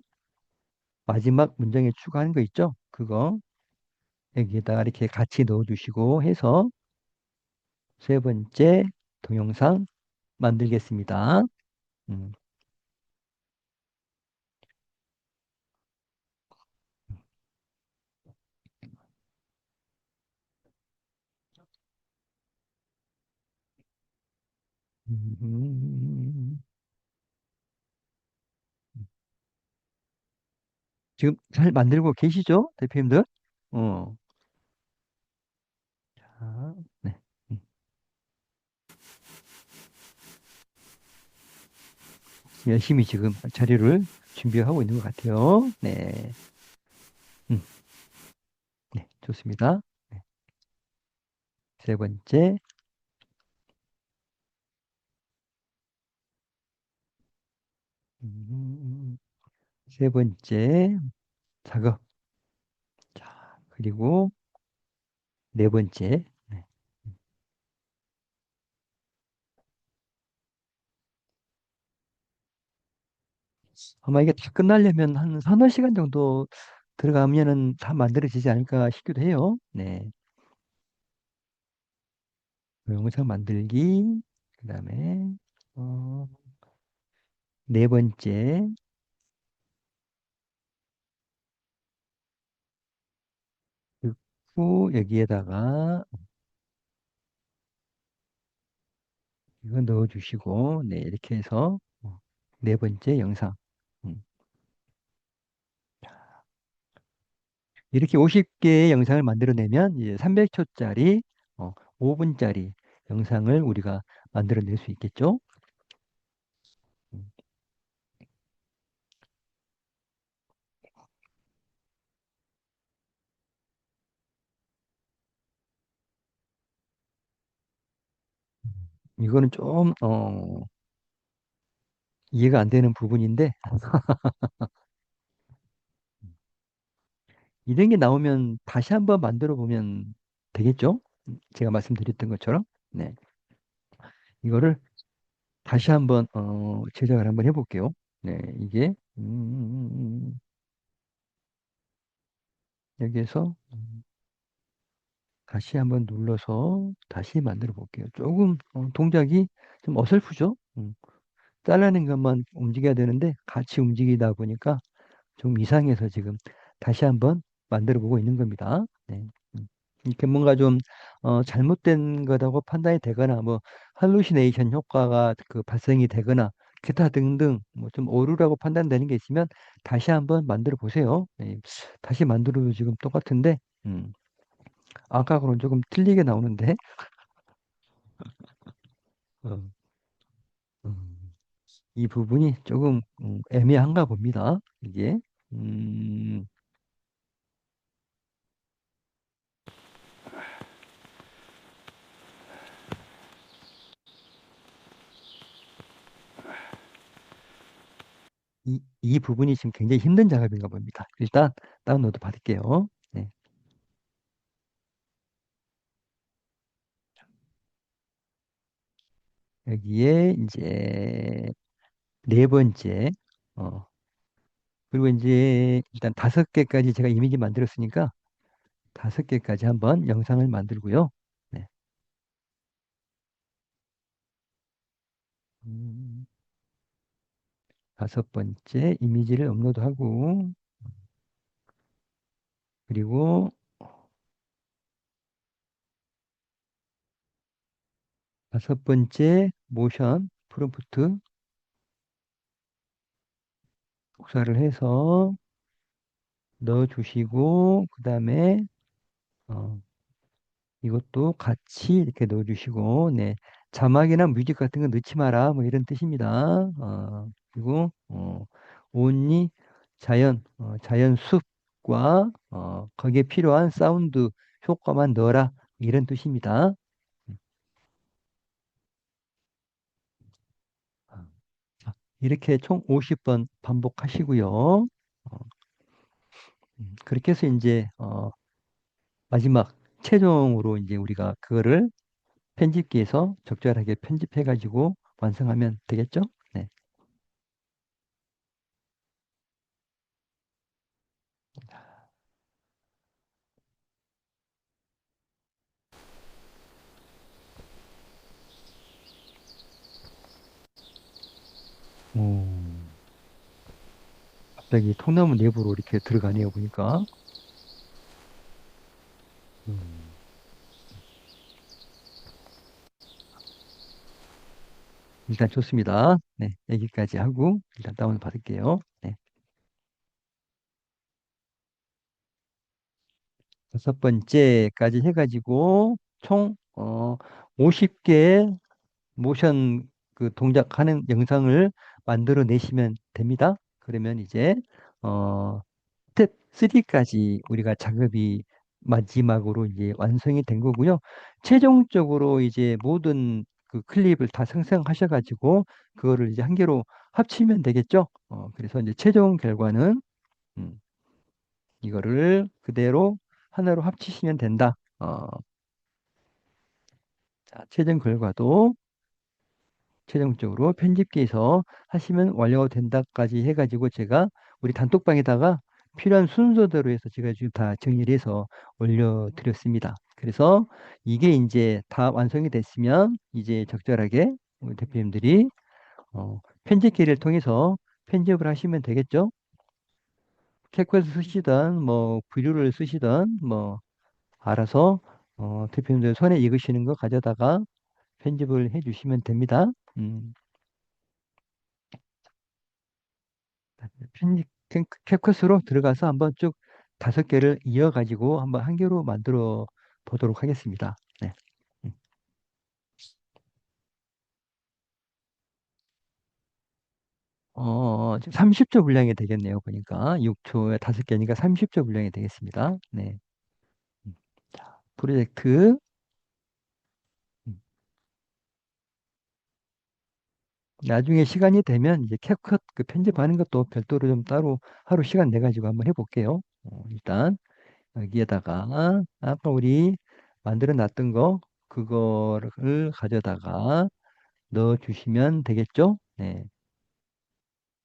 마지막 문장에 추가하는 거 있죠? 그거 여기에다가 이렇게 같이 넣어주시고 해서 세 번째 동영상 만들겠습니다. 음, 음. 지금 잘 만들고 계시죠? 대표님들? 어, 자, 네. 음, 열심히 지금 자료를 준비하고 있는 것 같아요. 네. 음, 네, 좋습니다. 네, 세 번째, 음, 세 번째 작업. 자, 그리고 네 번째. 네. 아마 이게 다 끝나려면 한 서너 시간 정도 들어가면은 다 만들어지지 않을까 싶기도 해요. 네. 영상 만들기, 그다음에 어, 네 번째, 듣고 여기에다가 이거 넣어주시고, 네, 이렇게 해서 네 번째 영상. 음, 이렇게 50개의 영상을 만들어내면 이제 300초짜리, 5분짜리 영상을 우리가 만들어낼 수 있겠죠? 음, 이거는 좀, 이해가 안 되는 부분인데, 이런 게 나오면 다시 한번 만들어 보면 되겠죠? 제가 말씀드렸던 것처럼. 네. 이거를 다시 한번, 제작을 한번 해볼게요. 네. 이게, 여기에서 다시 한번 눌러서 다시 만들어 볼게요. 조금 동작이 좀 어설프죠? 잘라낸 것만 움직여야 되는데 같이 움직이다 보니까 좀 이상해서 지금 다시 한번 만들어 보고 있는 겁니다. 네. 이렇게 뭔가 좀 잘못된 거라고 판단이 되거나 뭐 할루시네이션 효과가 그 발생이 되거나 기타 등등 뭐 좀 오류라고 판단되는 게 있으면 다시 한번 만들어 보세요. 네. 다시 만들어도 지금 똑같은데 아까하고는 조금 틀리게 나오는데 어, 음, 이 부분이 조금 애매한가 봅니다. 이게 음, 이 부분이 지금 굉장히 힘든 작업인가 봅니다. 일단 다운로드 받을게요. 네. 여기에 이제 네 번째 어, 그리고 이제 일단 5개까지 제가 이미지 만들었으니까 5개까지 한번 영상을 만들고요. 네. 음, 5번째 이미지를 업로드하고 그리고 5번째 모션 프롬프트 복사를 해서 넣어주시고 그 다음에 어, 이것도 같이 이렇게 넣어주시고 네 자막이나 뮤직 같은 거 넣지 마라 뭐 이런 뜻입니다. 그리고 온리 자연 숲과 거기에 필요한 사운드 효과만 넣어라 이런 뜻입니다. 아, 자, 이렇게 총 50번 반복하시고요. 그렇게 해서 이제 마지막 최종으로 이제 우리가 그거를 편집기에서 적절하게 편집해가지고 완성하면 되겠죠? 네. 음, 갑자기 통나무 내부로 이렇게 들어가네요, 보니까. 음, 일단 좋습니다. 네, 여기까지 하고 일단 다운 받을게요. 네. 5번째까지 해가지고 총 50개 모션 그 동작하는 영상을 만들어 내시면 됩니다. 그러면 이제 어, 스텝 3까지 우리가 작업이 마지막으로 이제 완성이 된 거고요. 최종적으로 이제 모든 그 클립을 다 생성하셔가지고 그거를 이제 한 개로 합치면 되겠죠. 그래서 이제 최종 결과는 음, 이거를 그대로 하나로 합치시면 된다. 자, 최종 결과도 최종적으로 편집기에서 하시면 완료가 된다까지 해가지고 제가 우리 단톡방에다가 필요한 순서대로 해서 제가 지금 다 정리를 해서 올려드렸습니다. 그래서 이게 이제 다 완성이 됐으면 이제 적절하게 우리 대표님들이 편집기를 통해서 편집을 하시면 되겠죠. 캡컷을 쓰시던 뭐 브이로그를 쓰시던 뭐 알아서 대표님들 손에 익으시는 거 가져다가 편집을 해주시면 됩니다. 편집 캡컷으로 들어가서 한번 쭉 5개를 이어가지고 한번 한 개로 만들어 보도록 하겠습니다. 네. 음. 지금 30초 분량이 되겠네요. 보니까 6초에 5개니까 30초 분량이 되겠습니다. 네. 음. 자, 프로젝트. 음. 나중에 시간이 되면 이제 캡컷 그 편집하는 것도 별도로 좀 따로 하루 시간 내 가지고 한번 해볼게요. 일단 여기에다가 아까 우리 만들어 놨던 거 그거를 가져다가 넣어 주시면 되겠죠? 네.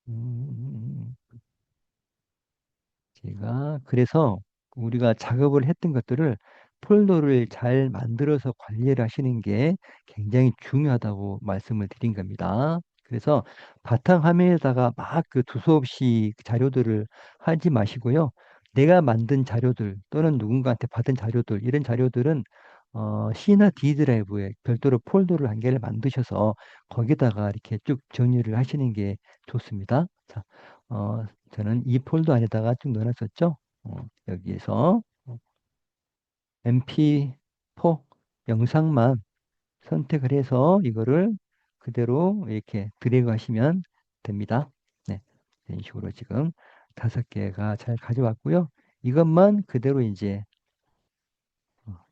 음, 제가 그래서 우리가 작업을 했던 것들을 폴더를 잘 만들어서 관리를 하시는 게 굉장히 중요하다고 말씀을 드린 겁니다. 그래서 바탕화면에다가 막 그 두서없이 자료들을 하지 마시고요. 내가 만든 자료들 또는 누군가한테 받은 자료들 이런 자료들은 C나 D 드라이브에 별도로 폴더를 한 개를 만드셔서 거기다가 이렇게 쭉 정리를 하시는 게 좋습니다. 자, 저는 이 폴더 안에다가 쭉 넣어놨었죠. 여기에서 MP4 영상만 선택을 해서 이거를 그대로 이렇게 드래그 하시면 됩니다. 네, 이런 식으로 지금 5개가 잘 가져왔고요. 이것만 그대로 이제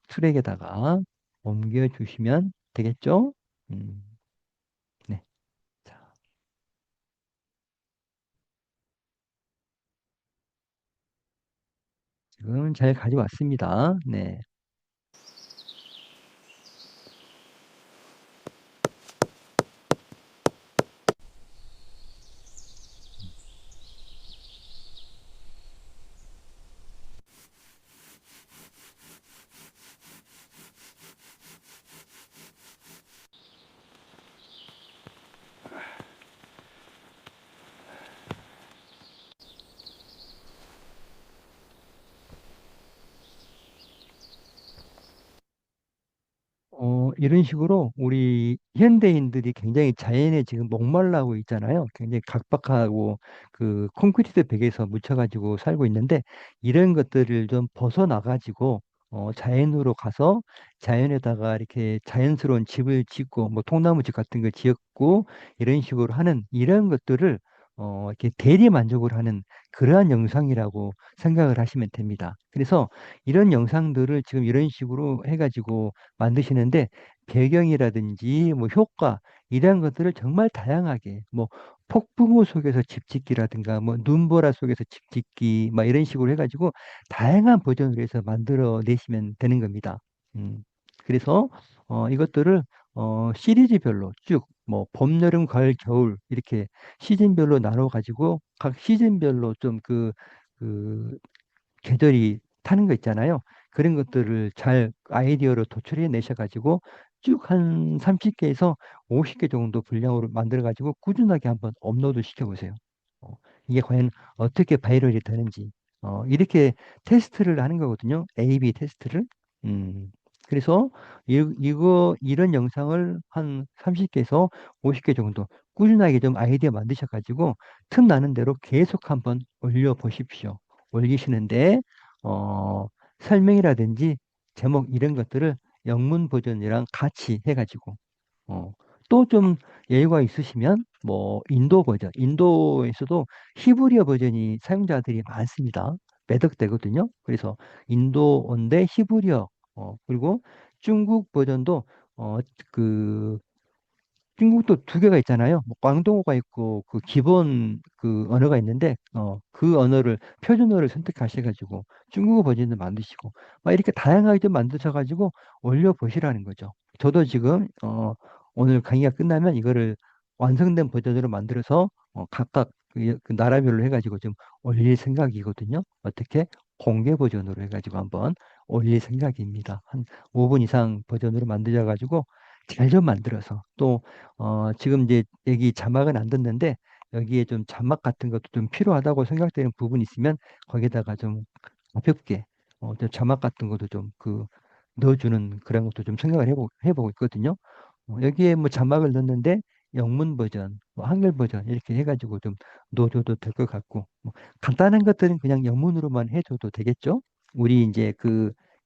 트랙에다가 옮겨 주시면 되겠죠? 음, 네. 자, 지금 잘 가져왔습니다. 네. 이런 식으로 우리 현대인들이 굉장히 자연에 지금 목말라하고 있잖아요. 굉장히 각박하고 그 콘크리트 벽에서 묻혀가지고 살고 있는데 이런 것들을 좀 벗어나가지고 자연으로 가서 자연에다가 이렇게 자연스러운 집을 짓고 뭐 통나무 집 같은 거 지었고 이런 식으로 하는 이런 것들을 이렇게 대리 만족을 하는 그러한 영상이라고 생각을 하시면 됩니다. 그래서 이런 영상들을 지금 이런 식으로 해가지고 만드시는데 배경이라든지 뭐 효과 이런 것들을 정말 다양하게 뭐 폭풍우 속에서 집 짓기라든가 뭐 눈보라 속에서 집 짓기 막 이런 식으로 해가지고 다양한 버전으로 해서 만들어 내시면 되는 겁니다. 음. 그래서 이것들을 시리즈별로 쭉 뭐 봄, 여름, 가을, 겨울 이렇게 시즌별로 나눠 가지고 각 시즌별로 좀 그 계절이 타는 거 있잖아요. 그런 것들을 잘 아이디어로 도출해 내셔가지고 쭉 한 30개에서 50개 정도 분량으로 만들어가지고 꾸준하게 한번 업로드 시켜보세요. 어, 이게 과연 어떻게 바이럴이 되는지 이렇게 테스트를 하는 거거든요. A/B 테스트를. 음, 그래서 이런 영상을 한 30개에서 50개 정도 꾸준하게 좀 아이디어 만드셔가지고 틈 나는 대로 계속 한번 올려보십시오. 올리시는데 설명이라든지 제목 이런 것들을 영문 버전이랑 같이 해가지고 또 좀 여유가 있으시면 뭐 인도 버전, 인도에서도 히브리어 버전이 사용자들이 많습니다. 매덕되거든요. 그래서 인도어인데 히브리어 그리고 중국 버전도 어, 그 중국도 2개가 있잖아요. 뭐 광동어가 있고 그 기본 그 언어가 있는데 그 언어를 표준어를 선택하셔가지고 중국어 버전을 만드시고 막 이렇게 다양하게 좀 만드셔가지고 올려 보시라는 거죠. 저도 지금 오늘 강의가 끝나면 이거를 완성된 버전으로 만들어서 각각 그 나라별로 해가지고 좀 올릴 생각이거든요. 어떻게? 공개 버전으로 해가지고 한번 올릴 생각입니다. 한 5분 이상 버전으로 만들어가지고 잘 좀 만들어서 또 지금 이제 여기 자막은 안 듣는데 여기에 좀 자막 같은 것도 좀 필요하다고 생각되는 부분이 있으면 거기다가 좀 가볍게 좀 자막 같은 것도 좀 넣어주는 그런 것도 좀 생각을 해보고 있거든요. 여기에 뭐 자막을 넣는데 영문 버전, 뭐 한글 버전 이렇게 해가지고 좀 넣어줘도 될 것 같고 뭐 간단한 것들은 그냥 영문으로만 해줘도 되겠죠? 우리 이제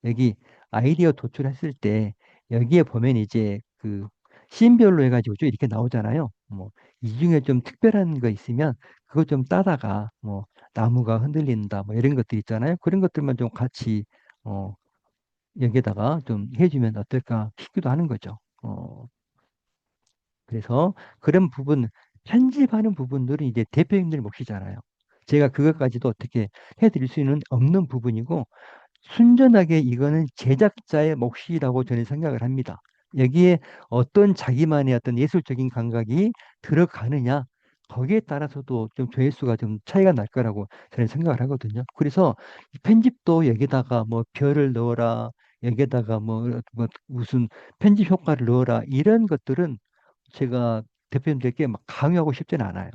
여기 아이디어 도출했을 때 여기에 보면 이제 씬별로 해가지고 좀 이렇게 나오잖아요. 뭐 이 중에 좀 특별한 거 있으면 그거 좀 따다가 뭐 나무가 흔들린다 뭐 이런 것들 있잖아요. 그런 것들만 좀 같이 어, 여기다가 좀 해주면 어떨까 싶기도 하는 거죠. 그래서 그런 부분, 편집하는 부분들은 이제 대표님들 몫이잖아요. 제가 그것까지도 어떻게 해드릴 수는 없는 부분이고, 순전하게 이거는 제작자의 몫이라고 저는 생각을 합니다. 여기에 어떤 자기만의 어떤 예술적인 감각이 들어가느냐, 거기에 따라서도 좀 조회수가 좀 차이가 날 거라고 저는 생각을 하거든요. 그래서 이 편집도 여기다가 뭐 별을 넣어라, 여기다가 뭐 무슨 편집 효과를 넣어라, 이런 것들은 제가 대표님들께 막 강요하고 싶지는 않아요.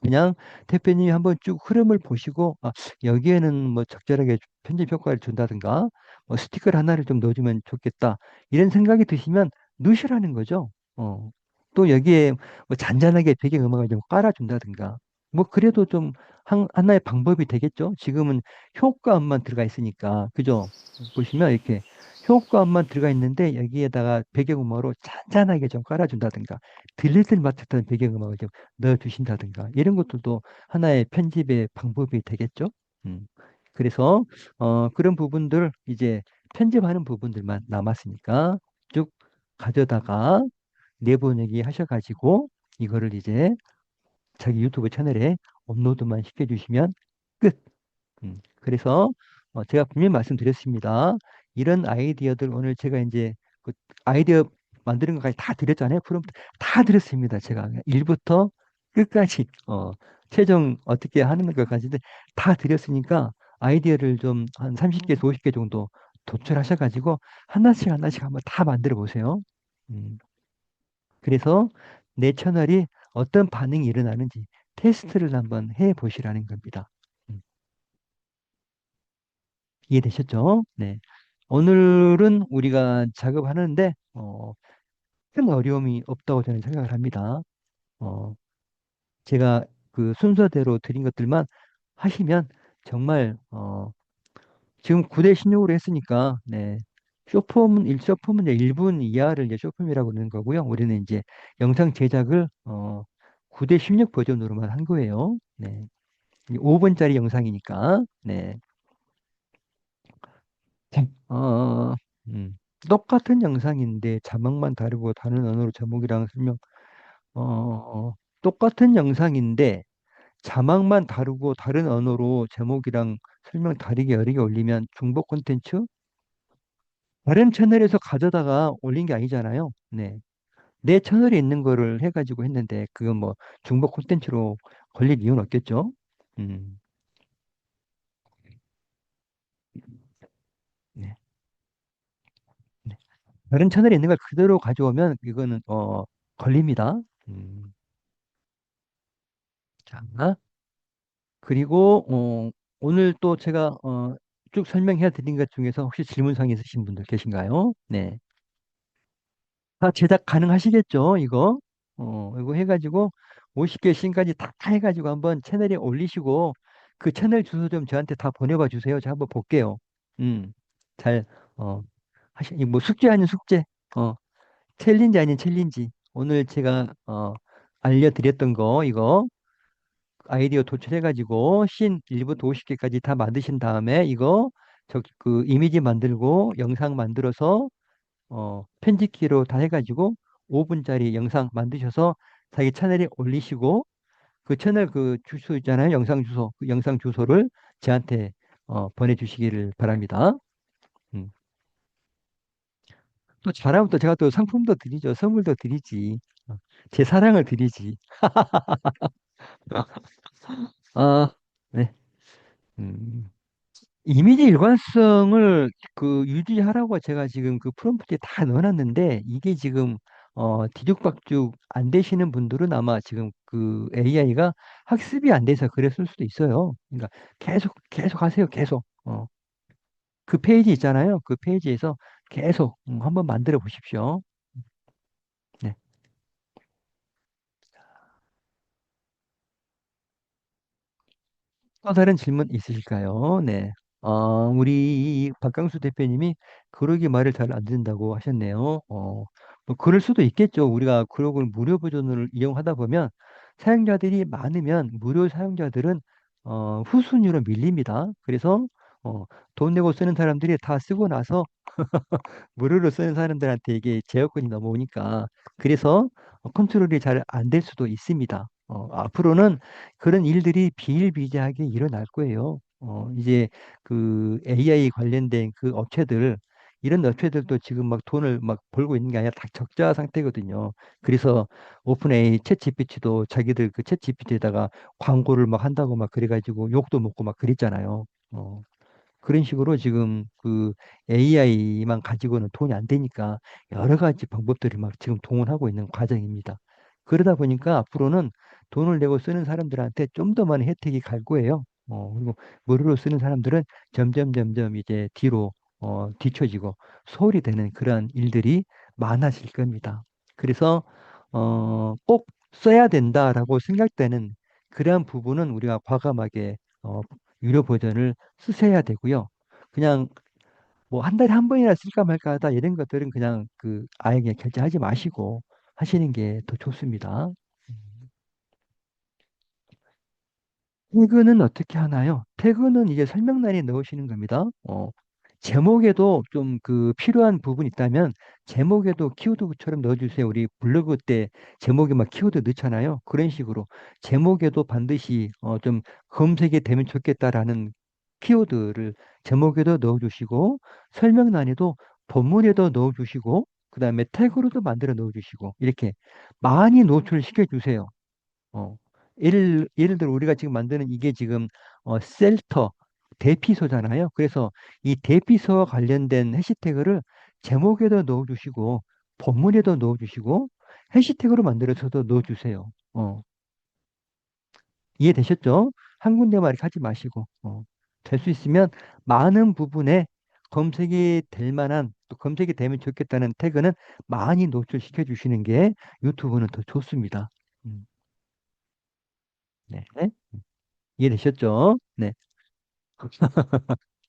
그냥 대표님이 한번 쭉 흐름을 보시고 여기에는 뭐 적절하게 편집 효과를 준다든가 뭐 스티커를 하나를 좀 넣어주면 좋겠다 이런 생각이 드시면 넣으시라는 거죠. 또 여기에 뭐 잔잔하게 배경음악을 좀 깔아준다든가 뭐 그래도 좀 하나의 방법이 되겠죠. 지금은 효과음만 들어가 있으니까 그죠? 보시면 이렇게 효과음만 들어가 있는데 여기에다가 배경음악으로 잔잔하게 좀 깔아준다든가 들리들 맡았던 배경음악을 좀 넣어주신다든가 이런 것들도 하나의 편집의 방법이 되겠죠. 음. 그래서 그런 부분들 이제 편집하는 부분들만 남았으니까 쭉 가져다가 내보내기 하셔가지고 이거를 이제 자기 유튜브 채널에 업로드만 시켜주시면 끝. 그래서 제가 분명히 말씀드렸습니다. 이런 아이디어들 오늘 제가 이제 그 아이디어 만드는 것까지 다 드렸잖아요. 프롬프트 다 드렸습니다. 제가 1부터 끝까지 최종 어떻게 하는 것까지 다 드렸으니까 아이디어를 좀 한 30개에서 50개 정도 도출하셔가지고 하나씩 하나씩 한번 다 만들어 보세요. 음, 그래서 내 채널이 어떤 반응이 일어나는지 테스트를 한번 해 보시라는 겁니다. 음. 이해되셨죠? 네. 오늘은 우리가 작업하는데 큰 어려움이 없다고 저는 생각을 합니다. 어, 제가 그 순서대로 드린 것들만 하시면 정말 지금 9대 16으로 했으니까 네. 쇼폼은 1쇼폼은 이제 1분 이하를 이제 쇼폼이라고 그러는 거고요. 우리는 이제 영상 제작을 9대 16 버전으로만 한 거예요. 네. 5분짜리 영상이니까. 네. 어, 똑같은 영상인데 자막만 다르고 다른 언어로 제목이랑 설명, 똑같은 영상인데 자막만 다르고 다른 언어로 제목이랑 설명 다르게 여러 개 올리면 중복 콘텐츠? 다른 채널에서 가져다가 올린 게 아니잖아요. 네. 내 채널에 있는 거를 해가지고 했는데 그건 뭐 중복 콘텐츠로 걸릴 이유는 없겠죠? 음, 네. 네. 다른 채널에 있는 걸 그대로 가져오면 이거는 걸립니다. 자, 그리고 오늘 또 제가 쭉 설명해 드린 것 중에서 혹시 질문사항 있으신 분들 계신가요? 네. 다 제작 가능하시겠죠? 이거 해가지고 50개 씬까지 다 해가지고 한번 채널에 올리시고 그 채널 주소 좀 저한테 다 보내봐 주세요. 제가 한번 볼게요. 음, 잘 뭐 숙제 아닌 숙제, 어, 챌린지 아닌 챌린지. 오늘 제가 알려드렸던 거 이거 아이디어 도출해가지고 씬 1부터 50개까지 다 만드신 다음에 이거 그 이미지 만들고 영상 만들어서 편집기로 다 해가지고 5분짜리 영상 만드셔서 자기 채널에 올리시고 그 채널 그 주소 있잖아요. 영상 주소. 그 영상 주소를 저한테 보내주시기를 바랍니다. 음. 또 잘하면 또 제가 또 상품도 드리죠. 선물도 드리지. 어, 제 사랑을 드리지. 아, 네. 음, 이미지 일관성을 그 유지하라고 제가 지금 그 프롬프트에 다 넣어놨는데 이게 지금 뒤죽박죽 안 되시는 분들은 아마 지금 그 AI가 학습이 안 돼서 그랬을 수도 있어요. 그러니까 계속 하세요. 계속. 그 페이지 있잖아요. 그 페이지에서 계속 한번 만들어 보십시오. 네. 또 다른 질문 있으실까요? 네. 우리 박강수 대표님이 그러기 말을 잘 안 듣는다고 하셨네요. 뭐 그럴 수도 있겠죠. 우리가 그러고 무료 버전을 이용하다 보면 사용자들이 많으면 무료 사용자들은 후순위로 밀립니다. 그래서 어, 돈 내고 쓰는 사람들이 다 쓰고 나서 무료로 쓰는 사람들한테 이게 제어권이 넘어오니까 그래서 컨트롤이 잘 안 될 수도 있습니다. 앞으로는 그런 일들이 비일비재하게 일어날 거예요. 이제 그 AI 관련된 그 업체들 이런 업체들도 지금 막 돈을 막 벌고 있는 게 아니라 다 적자 상태거든요. 그래서 오픈 AI 챗GPT도 자기들 그 챗GPT에다가 광고를 막 한다고 막 그래가지고 욕도 먹고 막 그랬잖아요. 그런 식으로 지금 그 AI만 가지고는 돈이 안 되니까 여러 가지 방법들이 막 지금 동원하고 있는 과정입니다. 그러다 보니까 앞으로는 돈을 내고 쓰는 사람들한테 좀 더 많은 혜택이 갈 거예요. 그리고 무료로 쓰는 사람들은 점점 이제 뒤로 뒤처지고 소홀히 되는 그러한 일들이 많아질 겁니다. 그래서 꼭 써야 된다라고 생각되는 그러한 부분은 우리가 과감하게 유료 버전을 쓰셔야 되고요. 그냥 뭐 한 달에 한 번이나 쓸까 말까 하다 이런 것들은 그냥 그 아예 그냥 결제하지 마시고 하시는 게 더 좋습니다. 태그는 어떻게 하나요? 태그는 이제 설명란에 넣으시는 겁니다. 제목에도 좀 그 필요한 부분 있다면 제목에도 키워드처럼 넣어주세요. 우리 블로그 때 제목에 막 키워드 넣잖아요. 그런 식으로 제목에도 반드시 좀 검색이 되면 좋겠다라는 키워드를 제목에도 넣어주시고 설명란에도 본문에도 넣어주시고 그다음에 태그로도 만들어 넣어주시고 이렇게 많이 노출시켜 주세요. 어, 예를 들어 우리가 지금 만드는 이게 지금 셀터 대피소잖아요. 그래서 이 대피소와 관련된 해시태그를 제목에도 넣어주시고 본문에도 넣어주시고 해시태그로 만들어서도 넣어주세요. 이해되셨죠? 한 군데만 이렇게 하지 마시고 될 수 있으면 많은 부분에 검색이 될 만한 또 검색이 되면 좋겠다는 태그는 많이 노출시켜 주시는 게 유튜브는 더 좋습니다. 음, 네. 이해되셨죠? 네.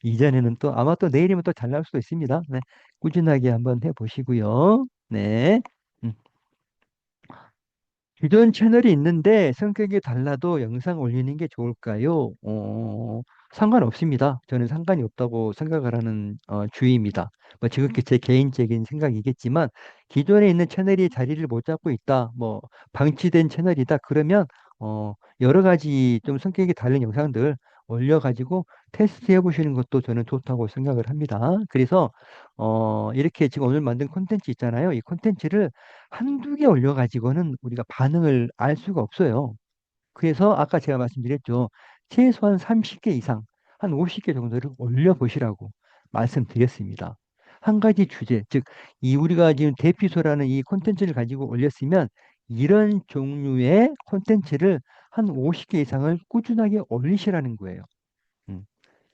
이전에는 또 아마 또 내일이면 또 잘 나올 수도 있습니다. 네. 꾸준하게 한번 해보시고요. 네. 음. 기존 채널이 있는데 성격이 달라도 영상 올리는 게 좋을까요? 상관없습니다. 저는 상관이 없다고 생각을 하는 주의입니다. 뭐 지극히 제 개인적인 생각이겠지만 기존에 있는 채널이 자리를 못 잡고 있다. 뭐 방치된 채널이다. 그러면 여러 가지 좀 성격이 다른 영상들 올려가지고 테스트 해보시는 것도 저는 좋다고 생각을 합니다. 그래서 이렇게 지금 오늘 만든 콘텐츠 있잖아요. 이 콘텐츠를 한두 개 올려가지고는 우리가 반응을 알 수가 없어요. 그래서 아까 제가 말씀드렸죠. 최소한 30개 이상, 한 50개 정도를 올려보시라고 말씀드렸습니다. 한 가지 주제, 즉, 이 우리가 지금 대피소라는 이 콘텐츠를 가지고 올렸으면 이런 종류의 콘텐츠를 한 50개 이상을 꾸준하게 올리시라는 거예요. 음.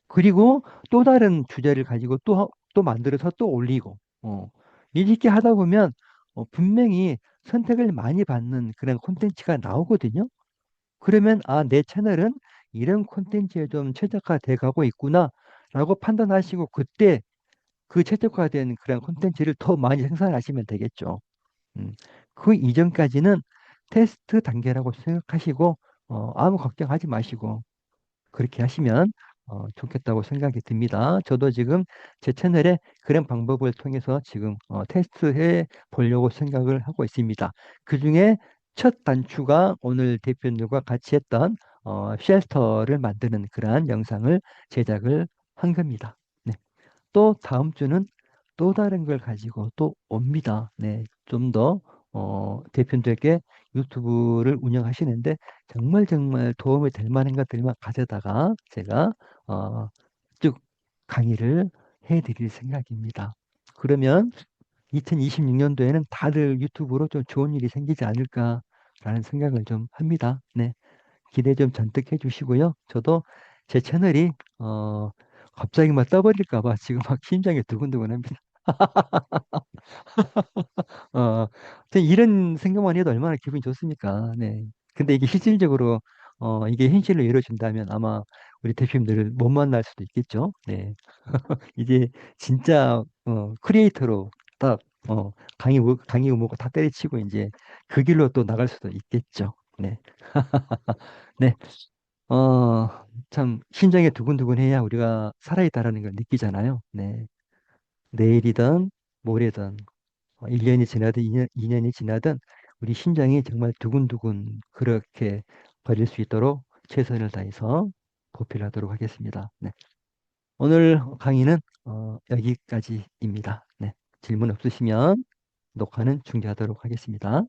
그리고 또 다른 주제를 가지고 또 만들어서 또 올리고, 이렇게 하다 보면 분명히 선택을 많이 받는 그런 콘텐츠가 나오거든요. 그러면 아, 내 채널은 이런 콘텐츠에 좀 최적화돼 가고 있구나 라고 판단하시고 그때 그 최적화된 그런 콘텐츠를 더 많이 생산하시면 되겠죠. 음, 그 이전까지는 테스트 단계라고 생각하시고 아무 걱정하지 마시고 그렇게 하시면 좋겠다고 생각이 듭니다. 저도 지금 제 채널에 그런 방법을 통해서 지금 테스트해 보려고 생각을 하고 있습니다. 그중에 첫 단추가 오늘 대표님과 같이 했던 쉘터를 만드는 그러한 영상을 제작을 한 겁니다. 네. 또 다음 주는 또 다른 걸 가지고 또 옵니다. 네, 좀 더 대표님들께 유튜브를 운영하시는데 정말 정말 도움이 될 만한 것들만 가져다가 제가 어, 쭉 강의를 해드릴 생각입니다. 그러면 2026년도에는 다들 유튜브로 좀 좋은 일이 생기지 않을까라는 생각을 좀 합니다. 네, 기대 좀 잔뜩 해주시고요. 저도 제 채널이 갑자기 막 떠버릴까 봐 지금 막 심장이 두근두근합니다. 어, 이런 생각만 해도 얼마나 기분이 좋습니까? 네. 근데 이게 실질적으로 이게 현실로 이루어진다면 아마 우리 대표님들을 못 만날 수도 있겠죠. 네. 이제 진짜 크리에이터로 딱 강의 의무가 다 때려치고 이제 그 길로 또 나갈 수도 있겠죠. 네. 네. 참 심장이 두근두근해야 우리가 살아있다라는 걸 느끼잖아요. 네. 내일이든 모레든 1년이 지나든 2년이 지나든 우리 심장이 정말 두근두근 그렇게 거릴 수 있도록 최선을 다해서 보필하도록 하겠습니다. 네. 오늘 강의는 여기까지입니다. 네. 질문 없으시면 녹화는 중지하도록 하겠습니다.